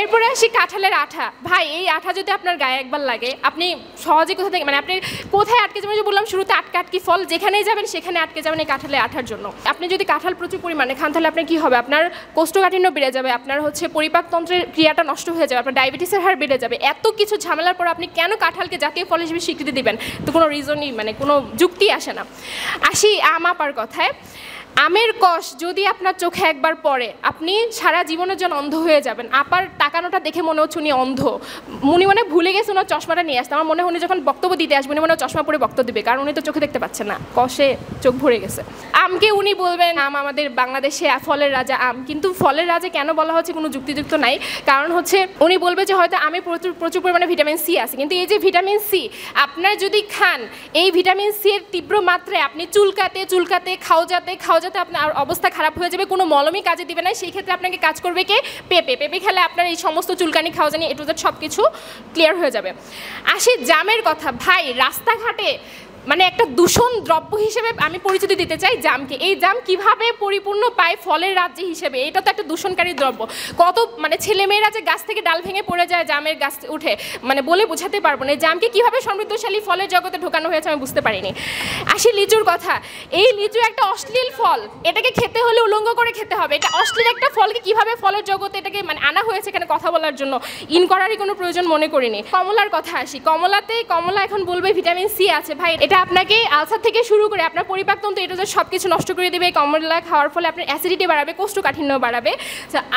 এরপরে আসি কাঁঠালের আঠা। ভাই এই আঠা যদি আপনার গায়ে একবার লাগে, আপনি সহজে কোথা থেকে আপনি কোথায় আটকে যাবেন? যে বললাম শুরুতে আটকা আটকি ফল, যেখানেই যাবেন সেখানে আটকে যাবেন এই কাঁঠালের আঠার জন্য। আপনি যদি কাঁঠাল প্রচুর পরিমাণে খান তাহলে আপনার কী হবে? আপনার কোষ্ঠকাঠিন্য বেড়ে যাবে, আপনার হচ্ছে পরিপাকতন্ত্রের ক্রিয়াটা নষ্ট হয়ে যাবে, আপনার ডায়াবেটিসের হার বেড়ে যাবে। এত কিছু ঝামেলার পর আপনি কেন কাঁঠালকে জাতীয় ফল হিসেবে স্বীকৃতি দিবেন? তো কোনো রিজনই কোনো যুক্তি আসে না। আসি আম আপার কথায়। আমের কষ যদি আপনার চোখে একবার পড়ে, আপনি সারা জীবনের জন্য অন্ধ হয়ে যাবেন। আপার তাকানোটা দেখে মনে হচ্ছে উনি অন্ধ। উনি ভুলে গেছে ওনার চশমাটা নিয়ে আসতে। আমার মনে হয় উনি যখন বক্তব্য দিতে আসবেন উনি চশমা পরে বক্তব্য দিবে, কারণ উনি তো চোখে দেখতে পাচ্ছেন না, কষে চোখ ভরে গেছে। আমকে উনি বলবেন আম আমাদের বাংলাদেশে ফলের রাজা আম, কিন্তু ফলের রাজা কেন বলা হচ্ছে কোনো যুক্তিযুক্ত নাই। কারণ হচ্ছে উনি বলবে যে হয়তো আমে প্রচুর পরিমাণে ভিটামিন সি আছে, কিন্তু এই যে ভিটামিন সি আপনার যদি খান, এই ভিটামিন সি এর তীব্র মাত্রায় আপনি চুলকাতে খাওয়াতে আপনার অবস্থা খারাপ হয়ে যাবে, কোনো মলমই কাজে দিবে না। সেই ক্ষেত্রে আপনাকে কাজ করবে কে? পেঁপে খেলে আপনার এই সমস্ত চুলকানি খাওয়াজানি এ টু জেড সব কিছু ক্লিয়ার হয়ে যাবে। আসি জামের কথা। ভাই রাস্তাঘাটে একটা দূষণ দ্রব্য হিসেবে আমি পরিচিতি দিতে চাই জামকে। এই জাম কিভাবে পরিপূর্ণ পায় ফলের রাজ্য হিসেবে? এটা তো একটা দূষণকারী দ্রব্য। কত ছেলেমেয়েরা যে গাছ থেকে ডাল ভেঙে পড়ে যায় জামের গাছ উঠে, বলে বোঝাতে পারবো না। এই জামকে কীভাবে সমৃদ্ধশালী ফলের জগতে ঢোকানো হয়েছে আমি বুঝতে পারিনি। আসি লিচুর কথা। এই লিচু একটা অশ্লীল ফল, এটাকে খেতে হলে উলঙ্গ করে খেতে হবে। এটা অশ্লীল একটা ফলকে কীভাবে ফলের জগতে এটাকে আনা হয়েছে এখানে কথা বলার জন্য, ইন করারই কোনো প্রয়োজন মনে করিনি। কমলার কথা আসি। কমলা এখন বলবে ভিটামিন সি আছে। ভাই এটা আপনাকে আলসার থেকে শুরু করে আপনার পরিপাকতন্ত্র এটা সব কিছু নষ্ট করে দেবে। কমলা খাওয়ার ফলে আপনার অ্যাসিডিটি বাড়াবে, কোষ্ঠকাঠিন্য বাড়াবে।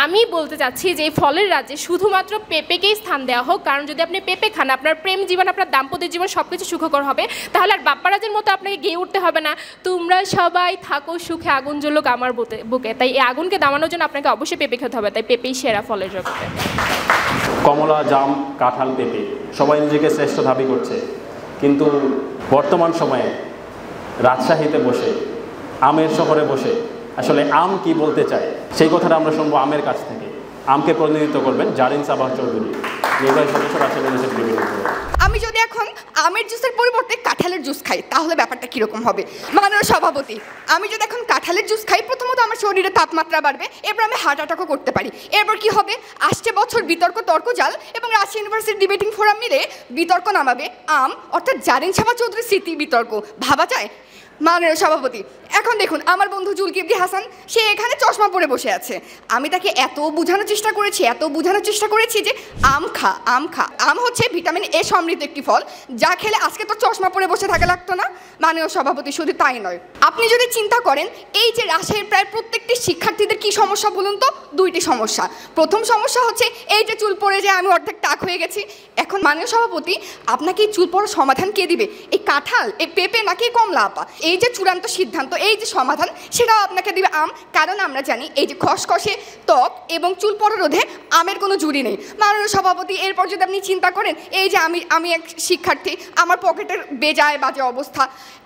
আমি বলতে চাচ্ছি যে এই ফলের রাজ্যে শুধুমাত্র পেঁপেকেই স্থান দেওয়া হোক, কারণ যদি আপনি পেঁপে খান আপনার প্রেম জীবন, আপনার দাম্পত্য জীবন সব কিছু সুখকর হবে। তাহলে আর বাপ্পারাজের মতো আপনাকে গেয়ে উঠতে হবে না, তোমরা সবাই থাকো সুখে আগুন জ্বলুক আমার বুকে। তাই এই আগুনকে দামানোর জন্য আপনাকে অবশ্যই পেঁপে খেতে হবে। তাই পেঁপেই সেরা ফলের জগতে। কমলা, জাম, কাঁঠাল, পেঁপে সবাই নিজেকে শ্রেষ্ঠ দাবি করছে, কিন্তু বর্তমান সময়ে রাজশাহীতে বসে, আমের শহরে বসে আসলে আম কি বলতে চায় সেই কথাটা আমরা শুনবো আমের কাছ থেকে। আমকে প্রতিনিধিত্ব করবেন জারিন সাবাহ চৌধুরী, নির্বাহী সদস্য, রাজশাহী মিউনিসিপ্যালিটি বিভাগ। আমি যদি এখন আমের জুসের পরিবর্তে কাঁঠালের জুস খাই তাহলে ব্যাপারটা কীরকম হবে? মাননীয় সভাপতি, আমি যদি এখন কাঁঠালের জুস খাই, প্রথমত আমার শরীরে তাপমাত্রা বাড়বে, এরপর আমি হার্ট অ্যাটাকও করতে পারি। এরপর কি হবে? আসছে বছর বিতর্ক তর্ক জাল এবং রাজশাহী ইউনিভার্সিটি ডিবেটিং ফোরাম মিলে বিতর্ক নামাবে আম অর্থাৎ জারিন সাবাহ চৌধুরীর স্মৃতি বিতর্ক। ভাবা যায়? মাননীয় সভাপতি, এখন দেখুন আমার বন্ধু জুলকিবলি হাসান, সে এখানে চশমা পরে বসে আছে। আমি তাকে এত বোঝানোর চেষ্টা করেছি যে আম খা, আম খা। আম হচ্ছে ভিটামিন এ সমৃদ্ধ একটি ফল, যা খেলে আজকে তো চশমা পরে বসে থাকা লাগতো না। মাননীয় সভাপতি, শুধু তাই নয়, আপনি যদি চিন্তা করেন এই যে রাজশাহীর প্রায় প্রত্যেকটি শিক্ষার্থীদের কি সমস্যা বলুন তো? দুইটি সমস্যা। প্রথম সমস্যা হচ্ছে এই যে চুল পড়ে যায়, আমি অর্ধেক টাক হয়ে গেছি। এখন মাননীয় সভাপতি, আপনাকে এই চুল পড়ার সমাধান কে দিবে? এই কাঁঠাল, এই পেঁপে নাকি কমলা আপা? এই যে চূড়ান্ত সিদ্ধান্ত, এই যে সমাধান, সেটাও আপনাকে দিবে আম। কারণ আমরা জানি এই যে খসখসে ত্বক এবং চুল পড়া রোধে আমের কোনো জুড়ি নেই। মাননীয় সভাপতি, এরপর যদি আপনি চিন্তা করেন এই যে আমি এক শিক্ষার্থী, আমার পকেটের বেজায় বাজে অবস্থা,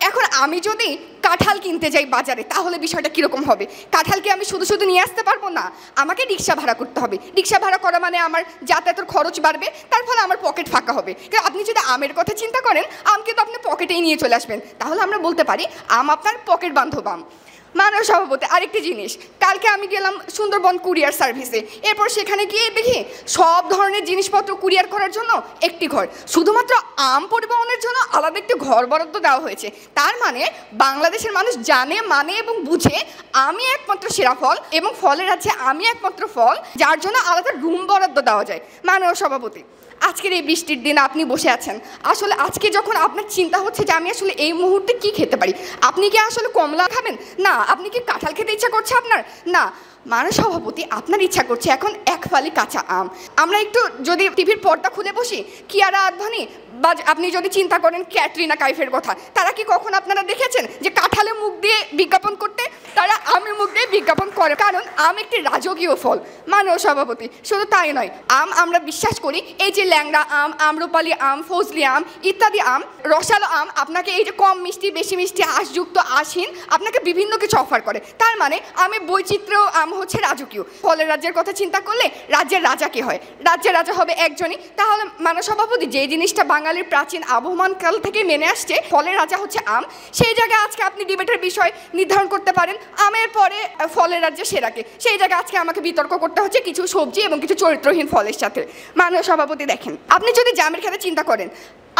এখন আমি যদি কাঁঠাল কিনতে যাই বাজারে তাহলে বিষয়টা কীরকম হবে? কাঁঠালকে আমি শুধু শুধু নিয়ে আসতে পারবো না, আমাকে রিক্সা ভাড়া করতে হবে। রিক্সা ভাড়া করা মানে আমার যাতায়াতের খরচ বাড়বে, তার ফলে আমার পকেট ফাঁকা হবে। কিন্তু আপনি যদি আমের কথা চিন্তা করেন, আমকে তো আপনি পকেটেই নিয়ে চলে আসবেন, তাহলে আমরা বলতে পারি আম আপনার পকেট বান্ধব আম। মাননীয় সভাপতি, আরেকটি জিনিস, কালকে আমি গেলাম সুন্দরবন কুরিয়ার সার্ভিসে, এরপর সেখানে গিয়ে দেখি সব ধরনের জিনিসপত্র কুরিয়ার করার জন্য একটি ঘর, শুধুমাত্র আম পরিবহনের জন্য আলাদা একটি ঘর বরাদ্দ দেওয়া হয়েছে। তার মানে বাংলাদেশের মানুষ জানে, মানে এবং বুঝে আমি একমাত্র সেরা ফল এবং ফলের আছে আমি একমাত্র ফল, যার জন্য আলাদা রুম বরাদ্দ দেওয়া যায়। মাননীয় সভাপতি, আজকের এই বৃষ্টির দিন আপনি বসে আছেন, আসলে আজকে যখন আপনার চিন্তা হচ্ছে যে আমি আসলে এই মুহূর্তে কি খেতে পারি, আপনি কি আসলে কমলা খাবেন না? আপনি কি কাঁঠাল খেতে ইচ্ছা করছে আপনার? না, মাননীয় সভাপতি, আপনার ইচ্ছা করছে এখন এক ফালি কাঁচা আম। আমরা একটু যদি টিভির পর্দা খুলে বসি, কিয়ারা আদভানি বা আপনি যদি চিন্তা করেন ক্যাটরিনা কাইফের কথা, তারা কি কখন আপনারা দেখেছেন যে কাঁঠালে মুখ দিয়ে বিজ্ঞাপন করতে? তারা আমের মুখ দিয়ে বিজ্ঞাপন করে, কারণ আম একটি রাজকীয় ফল। মাননীয় সভাপতি, শুধু তাই নয়, আম আমরা বিশ্বাস করি এই যে ল্যাংড়া আম, আম্রপালি আম, ফজলি আম ইত্যাদি আম, রসালো আম আপনাকে এই যে কম মিষ্টি, বেশি মিষ্টি, আঁশযুক্ত, আঁশহীন আপনাকে বিভিন্ন কিছু অফার করে। তার মানে আমি বৈচিত্র্য আম হচ্ছে রাজকীয়। ফলের রাজ্যের কথা চিন্তা করলে রাজ্যের রাজা কে হয়? রাজ্যের রাজা হবে একজনই। তাহলে মাননীয় সভাপতি, যে জিনিসটা বাঙালির প্রাচীন আবহমান কাল থেকে মেনে আসছে, ফলের রাজা হচ্ছে আম, সেই জায়গায় আজকে আপনি ডিবেটের বিষয় নির্ধারণ করতে পারেন আমের পরে ফলের রাজ্যে সেরাকে। সেই জায়গায় আজকে আমাকে বিতর্ক করতে হচ্ছে কিছু সবজি এবং কিছু চরিত্রহীন ফলের সাথে। মাননীয় সভাপতি, দেখেন আপনি যদি জামের খেতে চিন্তা করেন,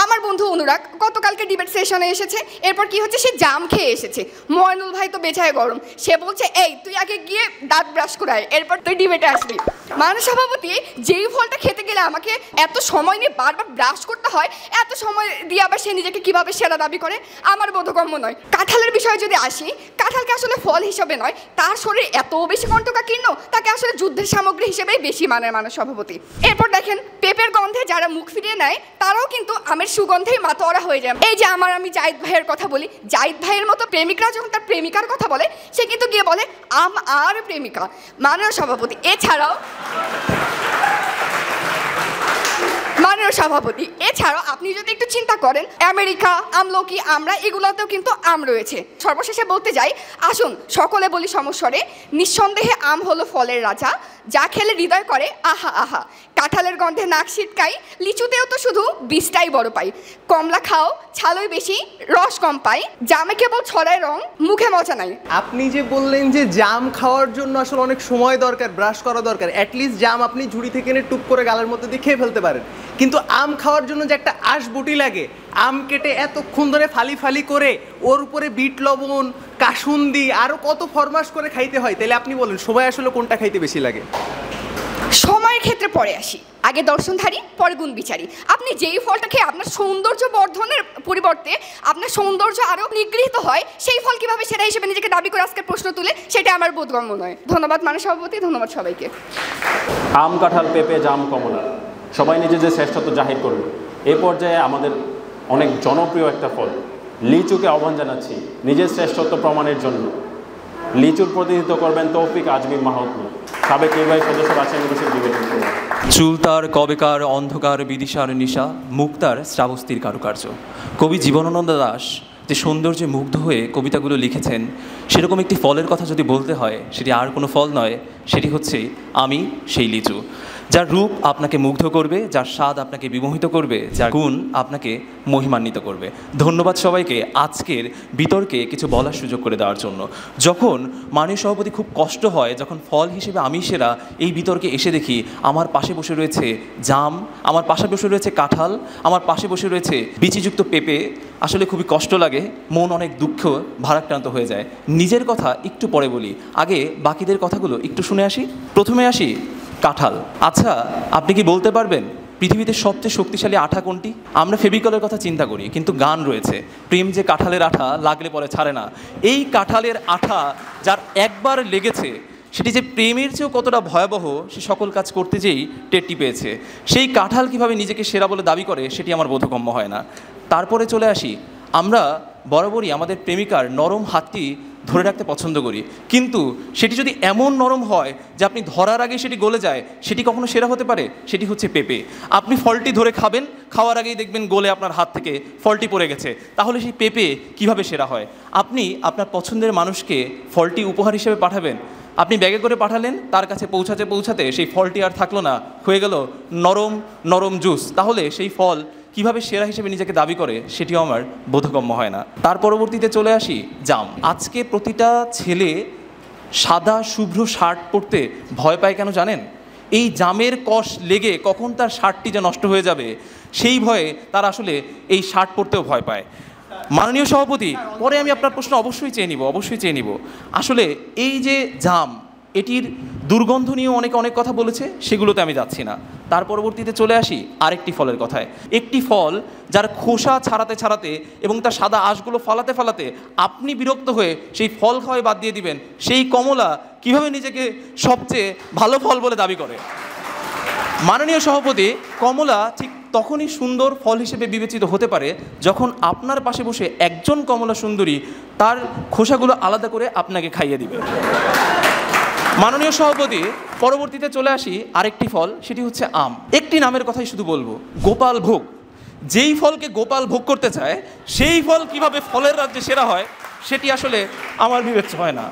আমার বন্ধু অনুরাগ গতকালকে ডিবেট সেশনে এসেছে, এরপর কি হচ্ছে, সে জাম খেয়ে এসেছে। ময়নুল ভাই তো বেচায় গরম, সে বলছে এই তুই আগে গিয়ে দাঁত ব্রাশ করায়, এরপর তুই ডিবেটে আসবি। মাননীয় সভাপতি, যেই ফলটা খেতে গেলে আমাকে এত সময় নিয়ে বারবার ব্রাশ করতে হয়, এত সময় দিয়ে আবার সে নিজেকে কিভাবে সেরা দাবি করে, আমার বোধগম্য নয়। কাঁঠালের বিষয়ে যদি আসি, কাঁঠালকে আসলে ফল হিসাবে নয়, তার শরীর এত বেশি কণ্টকাকীর্ণ, তাকে আসলে যুদ্ধের সামগ্রী হিসেবেই বেশি মানের মাননীয় সভাপতি। এরপর দেখেন পেঁপের গন্ধে যারা মুখ ফিরিয়ে নেয় তারাও কিন্তু আমের সুগন্ধেই মাতোয়ারা হয়ে যায়। এই যে আমি জাহিদ ভাইয়ের কথা বলি, জাহিদ ভাইয়ের মতো প্রেমিকরা যখন তার প্রেমিকার কথা বলে, সে কিন্তু গিয়ে বলে আম আর প্রেমিকা। মাননীয় সভাপতি, এছাড়াও আপনি যদি একটু চিন্তা করেন, আমেরিকা, আমলকি, আমরা এগুলোতেও কিন্তু আম রয়েছে। সর্বশেষে বলতে যাই, আসুন সকলে বলি সমস্বরে, নিঃসন্দেহে আম হলো ফলের রাজা, যা খেলে হৃদয় করে আহা আহা। কাঁঠালের গন্ধে নাক ছিটকাই, লিচুতেও তো শুধু বীজটাই বড় পাই। কমলা খাও, ছালই বেশি, রস কম পাই, জামে কেবল ছড়ায় রং, মুখে মজা নাই। আপনি যে বললেন যে জাম খাওয়ার জন্য আসলে অনেক সময় দরকার, ব্রাশ করা দরকার, অ্যাটলিস্ট জাম আপনি ঝুড়ি থেকে এনে টুক করে গালের মধ্যে দিয়ে খেয়ে ফেলতে পারেন, কিন্তু আম খাওয়ার জন্য যে একটা আঁশবুটি লাগে, আম কেটে এতক্ষণ ধরে ফালি ফালি করে ওর উপরে বিট লবণ, কাসুন্দি আরও কত ফরমাস করে খাইতে হয়, তাহলে আপনি বলেন সময় আসলে কোনটা খাইতে বেশি লাগে? সময়ের ক্ষেত্রে পরে আসি, আগে দর্শনধারী পরে গুণ বিচারী। আপনি যেই ফলটা খেয়ে আপনার সৌন্দর্য বর্ধনের পরিবর্তে আপনার সৌন্দর্য আরও নিগৃহীত হয়, সেই ফল কীভাবে সেটা হিসেবে নিজেকে দাবি করে আজকের প্রশ্ন তুলে, সেটা আমার বোধগম্য নয়। ধন্যবাদ মাননীয় সভাপতি, ধন্যবাদ সবাইকে। আম, কাঁঠাল, পেঁপে, জাম, কমলা সবাই নিজেদের শ্রেষ্ঠত্ব জাহির করল। এ পর্যায়ে আমাদের অনেক জনপ্রিয় একটা ফল লিচুকে আহ্বান জানাচ্ছি নিজের শ্রেষ্ঠত্ব প্রমাণের জন্য। লিচুর প্রতিনিধিত্ব করবেন তৌফিক আজমি মাহমুদ, সাবেক নির্বাহী সদস্য রাজশাহী ইউনিভার্সিটি ডিবেটিং ফোরাম। চুলতার কবেকার অন্ধকার বিদিশার নিশা, মুক্তার শ্রাবস্তির কারুকার্য। কবি জীবনানন্দ দাশ যে সৌন্দর্যে মুগ্ধ হয়ে কবিতাগুলো লিখেছেন, সেরকম একটি ফলের কথা যদি বলতে হয়, সেটি আর কোনো ফল নয়, সেটি হচ্ছে আমি সেই লিচু, যার রূপ আপনাকে মুগ্ধ করবে, যার স্বাদ আপনাকে বিমোহিত করবে, যার গুণ আপনাকে মহিমান্বিত করবে। ধন্যবাদ সবাইকে আজকের বিতর্কে কিছু বলার সুযোগ করে দেওয়ার জন্য। যখন মাননীয় সভাপতি খুব কষ্ট হয়, যখন ফল হিসেবে আমি সেরা এই বিতর্কে এসে দেখি আমার পাশে বসে রয়েছে জাম, আমার পাশে বসে রয়েছে কাঁঠাল, আমার পাশে বসে রয়েছে বিচিযুক্ত পেঁপে, আসলে খুবই কষ্ট লাগে, মন অনেক দুঃখ ভারাক্রান্ত হয়ে যায়। নিজের কথা একটু পরে বলি, আগে বাকিদের কথাগুলো একটু শুনে আসি। প্রথমে আসি কাঁঠাল। আচ্ছা, আপনি কি বলতে পারবেন পৃথিবীতে সবচেয়ে শক্তিশালী আঠা কোনটি? আমরা ফেভিকলের কথা চিন্তা করি, কিন্তু গান রয়েছে, প্রেম যে কাঁঠালের আঠা, লাগলে পরে ছাড়ে না। এই কাঁঠালের আঠা যার একবার লেগেছে, সেটি যে প্রেমের চেয়েও কতটা ভয়াবহ, সে সকল কাজ করতে যেই টেরটি পেয়েছে। সেই কাঁঠাল কিভাবে নিজেকে সেরা বলে দাবি করে, সেটি আমার বোধগম্য হয় না। তারপরে চলে আসি, আমরা বরাবরই আমাদের প্রেমিকার নরম হাতটি ধরে রাখতে পছন্দ করি, কিন্তু সেটি যদি এমন নরম হয় যে আপনি ধরার আগে সেটি গলে যায়, সেটি কখনো সেরা হতে পারে? সেটি হচ্ছে পেঁপে। আপনি ফলটি ধরে খাবেন, খাওয়ার আগেই দেখবেন গলে আপনার হাত থেকে ফলটি পড়ে গেছে, তাহলে সেই পেঁপে কিভাবে সেরা হয়? আপনি আপনার পছন্দের মানুষকে ফলটি উপহার হিসেবে পাঠাবেন, আপনি ব্যাগে করে পাঠালেন, তার কাছে পৌঁছাতে পৌঁছাতে সেই ফলটি আর থাকলো না, হয়ে গেল নরম নরম জুস, তাহলে সেই ফল কিভাবে সেরা হিসেবে নিজেকে দাবি করে, সেটিও আমার বোধগম্য হয় না। তার পরবর্তীতে চলে আসি জাম। আজকে প্রতিটা ছেলে সাদা শুভ্র শার্ট পরতে ভয় পায় কেন জানেন? এই জামের কষ লেগে কখন তার শার্টটি যে নষ্ট হয়ে যাবে, সেই ভয়ে তারা আসলে এই শার্ট পরতেও ভয় পায়। মাননীয় সভাপতি, পরে আমি আপনার প্রশ্ন অবশ্যই চেয়ে নিব। আসলে এই যে জাম, এটির দুর্গন্ধ নিয়েও অনেক কথা বলেছে, সেগুলোতে আমি যাচ্ছি না। তার পরবর্তীতে চলে আসি আরেকটি ফলের কথায়। একটি ফল যার খোসা ছাড়াতে এবং তার সাদা আঁশগুলো ফালাতে আপনি বিরক্ত হয়ে সেই ফল খাওয়াই বাদ দিয়ে দিবেন, সেই কমলা কিভাবে নিজেকে সবচেয়ে ভালো ফল বলে দাবি করে? মাননীয় সভাপতি, কমলা ঠিক তখনই সুন্দর ফল হিসেবে বিবেচিত হতে পারে যখন আপনার পাশে বসে একজন কমলা সুন্দরী তার খোসাগুলো আলাদা করে আপনাকে খাইয়ে দিবে। মাননীয় সভাপতি, পরবর্তীতে চলে আসি আরেকটি ফল, সেটি হচ্ছে আম। একটি নামের কথাই শুধু বলবো, গোপাল ভোগ। যেই ফলকে গোপাল ভোগ করতে চায়, সেই ফল কিভাবে ফলের রাজ্যে সেরা হয়, সেটি আসলে আমার বিবেচ্য হয় না।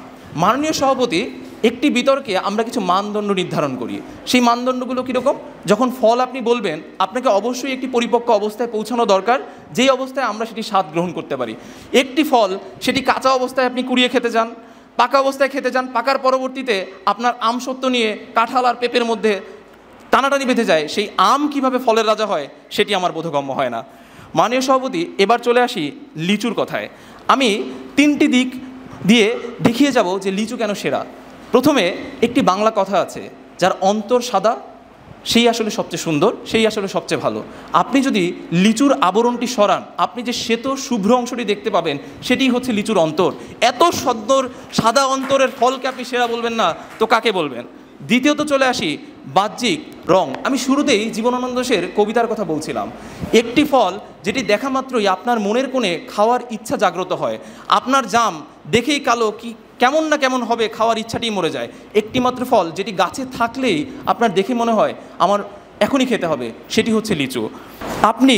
মাননীয় সভাপতি, একটি বিতর্কে আমরা কিছু মানদণ্ড নির্ধারণ করি। সেই মানদণ্ডগুলো কীরকম? যখন ফল আপনি বলবেন, আপনাকে অবশ্যই একটি পরিপক্ক অবস্থায় পৌঁছানো দরকার, যেই অবস্থায় আমরা সেটি স্বাদ গ্রহণ করতে পারি। একটি ফল সেটি কাঁচা অবস্থায় আপনি কুড়িয়ে খেতে যান, পাকা অবস্থায় খেতে যান, পাকার পরবর্তীতে আপনার আমসত্ব নিয়ে কাঁঠাল আর পেঁপের মধ্যে টানাটানি বেঁধে যায়, সেই আম কিভাবে ফলের রাজা হয়, সেটি আমার বোধগম্য হয় না। মাননীয় সভাপতি, এবার চলে আসি লিচুর কথায়। আমি তিনটি দিক দিয়ে দেখিয়ে যাব যে লিচু কেন সেরা। প্রথমে একটি বাংলা কথা আছে, যার অন্তর সাদা সেই আসলে সবচেয়ে সুন্দর, সেই আসলে সবচেয়ে ভালো। আপনি যদি লিচুর আবরণটি সরান, আপনি যে শ্বেত শুভ্র অংশটি দেখতে পাবেন, সেটি হচ্ছে লিচুর অন্তর। এত সুন্দর সাদা অন্তরের ফলকে আপনি সেরা বলবেন না, তো কাকে বলবেন? দ্বিতীয়ত চলে আসি বাহ্যিক রং। আমি শুরুতেই জীবনানন্দ দাশের কবিতার কথা বলছিলাম। একটি ফল যেটি দেখা মাত্রই আপনার মনের কোণে খাওয়ার ইচ্ছা জাগ্রত হয়। আপনার জাম দেখেই কালো, কি কেমন না কেমন হবে, খাওয়ার ইচ্ছাটি মরে যায়। একটি মাত্র ফল যেটি গাছে থাকলেই আপনার দেখে মনে হয় আমার এখনই খেতে হবে, সেটি হচ্ছে লিচু। আপনি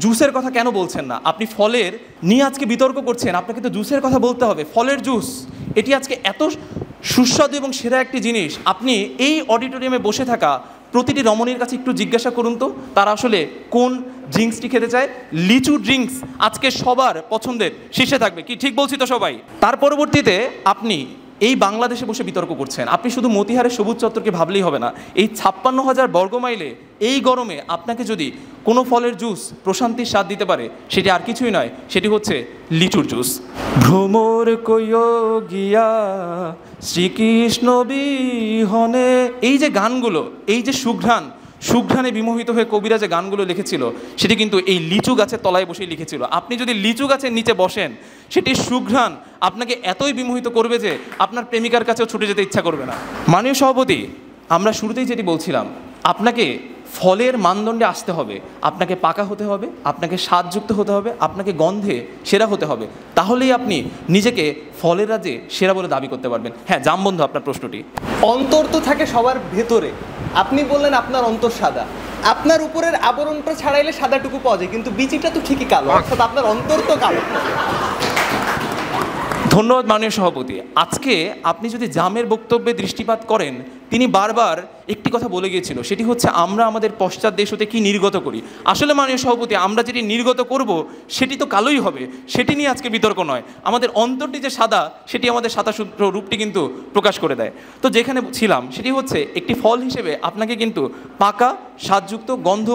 জুসের কথা কেন বলছেন না? আপনি ফলের নিয়ে আজকে বিতর্ক করছেন, আপনাকে তো জুসের কথা বলতে হবে। ফলের জুস এটি আজকে এত সুস্বাদু এবং সেরা একটি জিনিস, আপনি এই অডিটোরিয়ামে বসে থাকা প্রতিটি রমণীর কাছে একটু জিজ্ঞাসা করুন তো, তারা আসলে কোন ড্রিঙ্কসটি খেতে চায়। লিচু ড্রিঙ্কস আজকে সবার পছন্দের শীর্ষে থাকবে, কি ঠিক বলছি তো সবাই? তার পরবর্তীতে আপনি এই বাংলাদেশে বসে বিতর্ক করছেন। আপনি শুধু মতিহারের সবুজ চত্বরকে ভাবলেই হবে না। এই 56,000 বর্গমাইলে এই গরমে আপনাকে যদি কোনো ফলের জুস প্রশান্তির স্বাদ দিতে পারে, সেটি আর কিছুই নয়, সেটি হচ্ছে লিচুর জুস। ভ্রমর কইও গিয়া শ্রীকৃষ্ণ বিহনে, এই যে গানগুলো, এই যে সুঘ্রাণে বিমোহিত হয়ে কবিরা যে গানগুলো লিখেছিল, সেটি কিন্তু এই লিচু গাছের তলায় বসেই লিখেছিল। আপনি যদি লিচু গাছের নিচে বসেন, সেটি সুঘ্রাণ আপনাকে এতই বিমোহিত করবে যে আপনার প্রেমিকার কাছেও ছুটে যেতে ইচ্ছা করবে না। মাননীয় সভাপতি, আমরা শুরুতেই যেটি বলছিলাম, আপনাকে ফলের মানদণ্ডে আসতে হবে, আপনাকে পাকা হতে হবে, আপনাকে স্বাদযুক্ত হতে হবে, আপনাকে গন্ধে সেরা হতে হবে, তাহলেই আপনি নিজেকে ফলের রাজে সেরা বলে দাবি করতে পারবেন। হ্যাঁ জাম বন্ধু, আপনার প্রশ্নটি। অন্তর তো থাকে সবার ভেতরে, আপনি বললেন আপনার অন্তর সাদা, আপনার উপরের আবরণটা ছাড়াইলে সাদাটুকু পাওয়া যায়, কিন্তু বিচিটা তো ঠিকই কালো, অর্থাৎ আপনার অন্তর তো কালো। ধন্যবাদ মাননীয় সভাপতি। আজকে আপনি যদি জামের বক্তব্যে দৃষ্টিপাত করেন, তিনি বারবার একটি কথা বলে গিয়েছিল, সেটি হচ্ছে আমরা আমাদের পশ্চাৎ দেশ হতে কী নির্গত করি। আসলে মাননীয় সভাপতি, আমরা যেটি নির্গত করব সেটি তো কালোই হবে, সেটি নিয়ে আজকে বিতর্ক নয়। আমাদের অন্তরটি যে সাদা, সেটি আমাদের সাদাসূত্র রূপটি কিন্তু প্রকাশ করে দেয়। তো যেখানে ছিলাম সেটি হচ্ছে একটি ফল হিসেবে আপনাকে কিন্তু পাকা, স্বাদযুক্ত, গন্ধ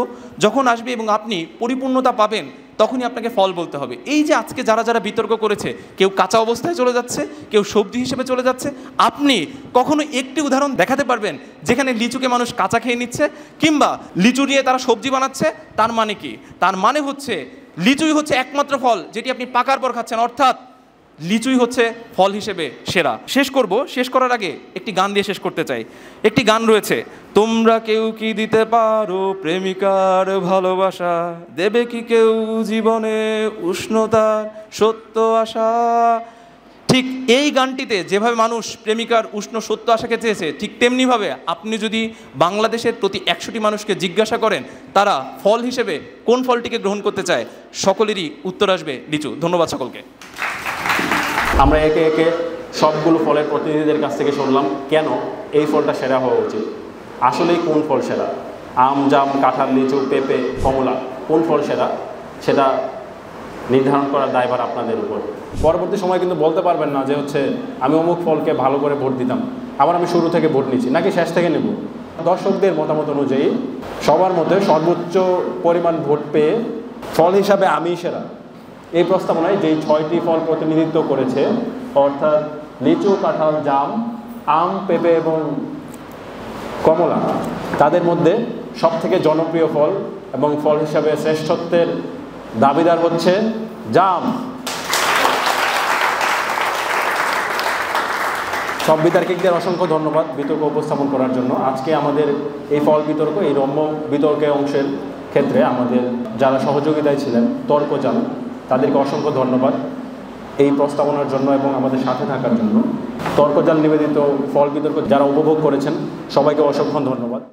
যখন আসবে এবং আপনি পরিপূর্ণতা পাবেন, তখনই আপনাকে ফল বলতে হবে। এই যে আজকে যারা যারা বিতর্ক করেছে, কেউ কাঁচা অবস্থায় চলে যাচ্ছে, কেউ সবজি হিসেবে চলে যাচ্ছে, আপনি কখনো একটি উদাহরণ দেখাতে পারবেন যেখানে লিচুকে মানুষ কাঁচা খেয়ে নিচ্ছে কিংবা লিচু দিয়ে তারা সবজি বানাচ্ছে? তার মানে কি? তার মানে হচ্ছে লিচুই হচ্ছে একমাত্র ফল যেটি আপনি পাকার পর খাচ্ছেন, অর্থাৎ লিচুই হচ্ছে ফল হিসেবে সেরা। শেষ করার আগে একটি গান দিয়ে শেষ করতে চাই। একটি গান রয়েছে, তোমরা কেউ কি দিতে পারো প্রেমিকার ভালোবাসা, দেবে কি কেউ জীবনে উষ্ণতার সত্য আশা। ঠিক এই গানটিতে যেভাবে মানুষ প্রেমিকার উষ্ণ সত্য আশাকে চেয়েছে, ঠিক তেমনিভাবে আপনি যদি বাংলাদেশের প্রতি 100টি মানুষকে জিজ্ঞাসা করেন তারা ফল হিসেবে কোন ফলটিকে গ্রহণ করতে চায়, সকলেরই উত্তর আসবে লিচু। ধন্যবাদ সকলকে। আমরা একে একে সবগুলো ফলের প্রতিনিধিদের কাছ থেকে শুনলাম কেন এই ফলটা সেরা হওয়া উচিত। আসলেই কোন ফল সেরা? আম, জাম, কাঁঠাল, লিচু, পেঁপে, কমলা, কোন ফল সেরা সেটা নির্ধারণ করার দায়ভার আপনাদের উপর। পরবর্তী সময় কিন্তু বলতে পারবেন না যে হচ্ছে আমি অমুক ফলকে ভালো করে ভোট দিতাম, আবার আমি শুরু থেকে ভোট নিচ্ছি নাকি শেষ থেকে নেব। দর্শকদের মতামত অনুযায়ী সবার মধ্যে সর্বোচ্চ পরিমাণ ভোট পেয়ে ফল হিসাবে আমিই সেরা এই প্রস্তাবনায় যেই 6টি ফল প্রতিনিধিত্ব করেছে, অর্থাৎ লিচু, কাঁঠাল, জাম, আম, পেঁপে এবং কমলা, তাদের মধ্যে সবথেকে জনপ্রিয় ফল এবং ফল হিসাবে শ্রেষ্ঠত্বের দাবিদার হচ্ছে জাম। সব বিতর্কিকদের অসংখ্য ধন্যবাদ বিতর্ক উপস্থাপন করার জন্য। আজকে আমাদের এই ফল বিতর্ক, এই রম্য বিতর্কের অংশের ক্ষেত্রে আমাদের যারা সহযোগিতায় ছিলেন, তর্কজাল, তাদেরকে অসংখ্য ধন্যবাদ এই প্রস্তাবনার জন্য এবং আমাদের সাথে থাকার জন্য। তর্কজাল নিবেদিত ফল বিতর্ক যারা উপভোগ করেছেন সবাইকে অসংখ্য ধন্যবাদ।